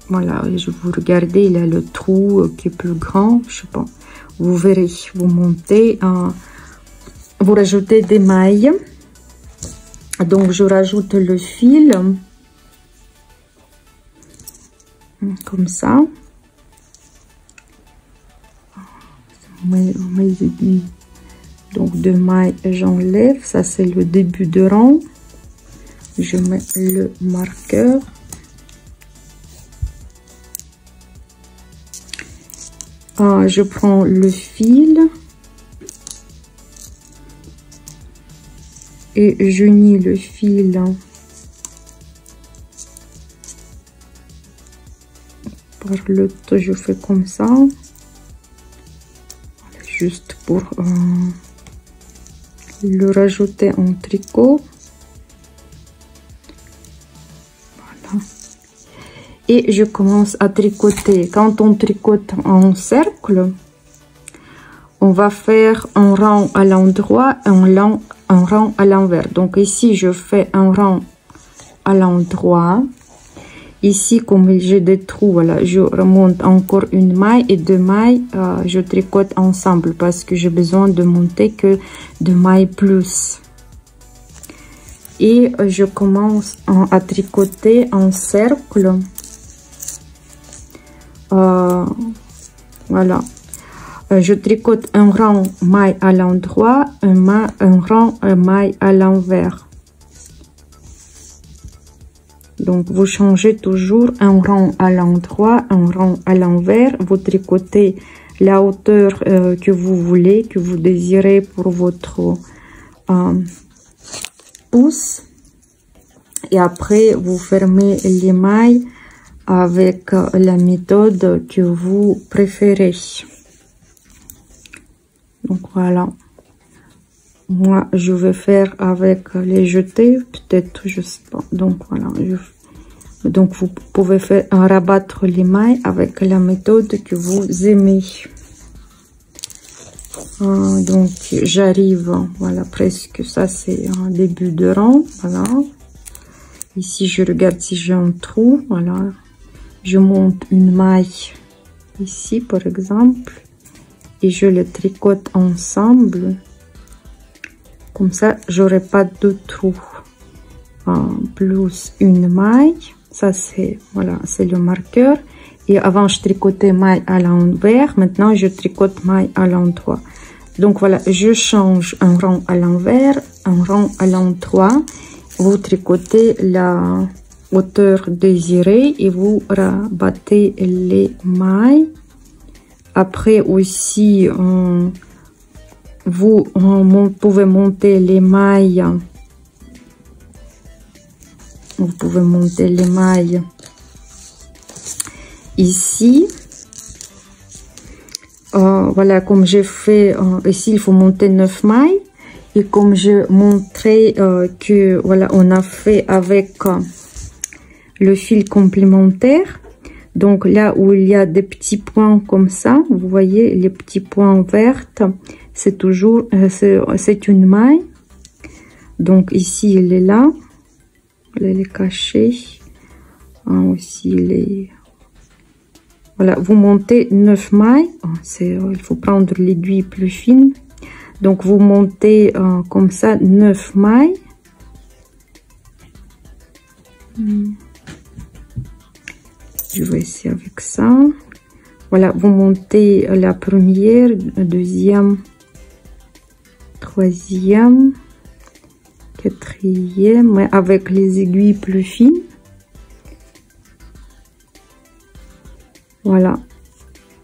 voilà, je vous regardez, il y a le trou qui est plus grand, je sais pas, vous verrez. Vous montez, vous rajoutez des mailles. Donc je rajoute le fil comme ça. Donc 2 mailles, j'enlève, ça c'est le début de rang. Je mets le marqueur. Je prends le fil et j'unis le fil par le dos. Je fais comme ça, juste pour le rajouter en tricot. Voilà. Et je commence à tricoter. Quand on tricote en cercle, on va faire un rang à l'endroit, un rang à l'envers. Donc ici je fais un rang à l'endroit. Ici, comme j'ai des trous, voilà, je remonte encore une maille et 2 mailles, je tricote ensemble parce que j'ai besoin de monter que 2 mailles plus. Et je commence à tricoter en cercle. Voilà. Je tricote un rang maille à l'endroit, un rang maille à l'envers. Donc vous changez toujours un rang à l'endroit, un rang à l'envers. Vous tricotez la hauteur que vous voulez, que vous désirez pour votre pouce. Et après vous fermez les mailles avec la méthode que vous préférez. Donc voilà. Moi, je vais faire avec les jetés, peut-être, je sais pas. Donc voilà, donc vous pouvez faire rabattre les mailles avec la méthode que vous aimez. Donc j'arrive, voilà, presque, ça c'est un début de rang, voilà. Ici je regarde si j'ai un trou, voilà. Je monte une maille ici par exemple et je le tricote ensemble. Comme ça, j'aurai pas de trou. Plus une maille. Ça, c'est, voilà, c'est le marqueur. Et avant, je tricotais maille à l'envers. Maintenant, je tricote maille à l'endroit. Donc, voilà, je change un rang à l'envers, un rang à l'endroit. Vous tricotez la hauteur désirée et vous rabattez les mailles Après aussi, vous pouvez monter les mailles. Vous pouvez monter les mailles ici. Voilà, comme j'ai fait ici, il faut monter 9 mailles. Et comme je montrais que voilà, on a fait avec le fil complémentaire. Donc là où il y a des petits points comme ça, vous voyez les petits points verts, c'est toujours c'est une maille. Donc ici il est là, il est caché. Aussi il est, voilà, vous montez 9 mailles. Il faut prendre l'aiguille plus fine. Donc vous montez comme ça 9 mailles. Je vais essayer avec ça. Voilà, vous montez la première, deuxième, troisième, quatrième, mais avec les aiguilles plus fines. Voilà,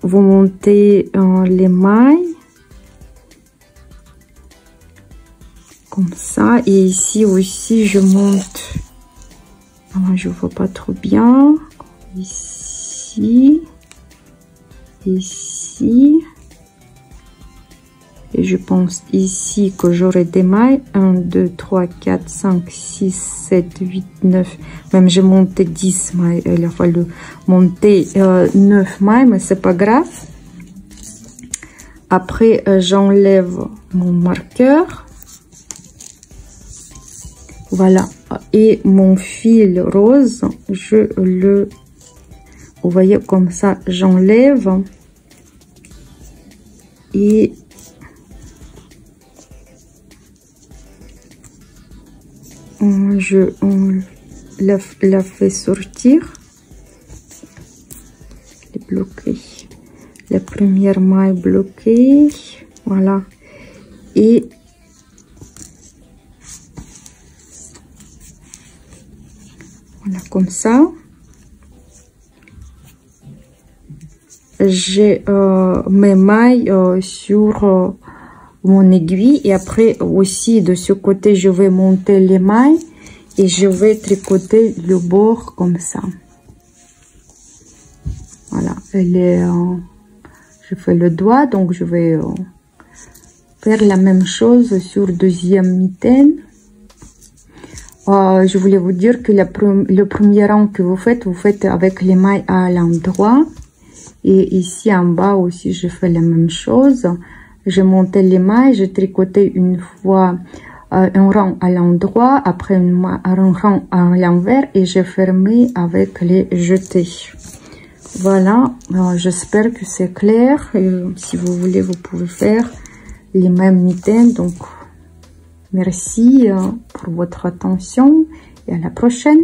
vous montez les mailles comme ça, et ici aussi je monte. Je vois pas trop bien. Ici, ici, et je pense ici que j'aurai des mailles. 1, 2, 3, 4, 5, 6, 7, 8, 9. Même j'ai monté 10 mailles. Il a fallu monter 9 mailles, mais c'est pas grave. Après, j'enlève mon marqueur. Voilà. Et mon fil rose, vous voyez, comme ça, j'enlève. Et je la fais sortir. Elle est bloquée. La première maille bloquée. Voilà. Et voilà, comme ça. J'ai mes mailles sur mon aiguille, et après aussi de ce côté je vais monter les mailles et je vais tricoter le bord comme ça. Voilà, je fais le doigt, donc je vais faire la même chose sur deuxième mitaine. Je voulais vous dire que le premier rang que vous faites avec les mailles à l'endroit. Et ici en bas aussi, je fais la même chose. Je monte les mailles, je tricotais une fois un rang à l'endroit, après un rang à l'envers, et je fermais avec les jetés. Voilà, j'espère que c'est clair. Si vous voulez, vous pouvez faire les mêmes mitaines. Donc, merci pour votre attention et à la prochaine.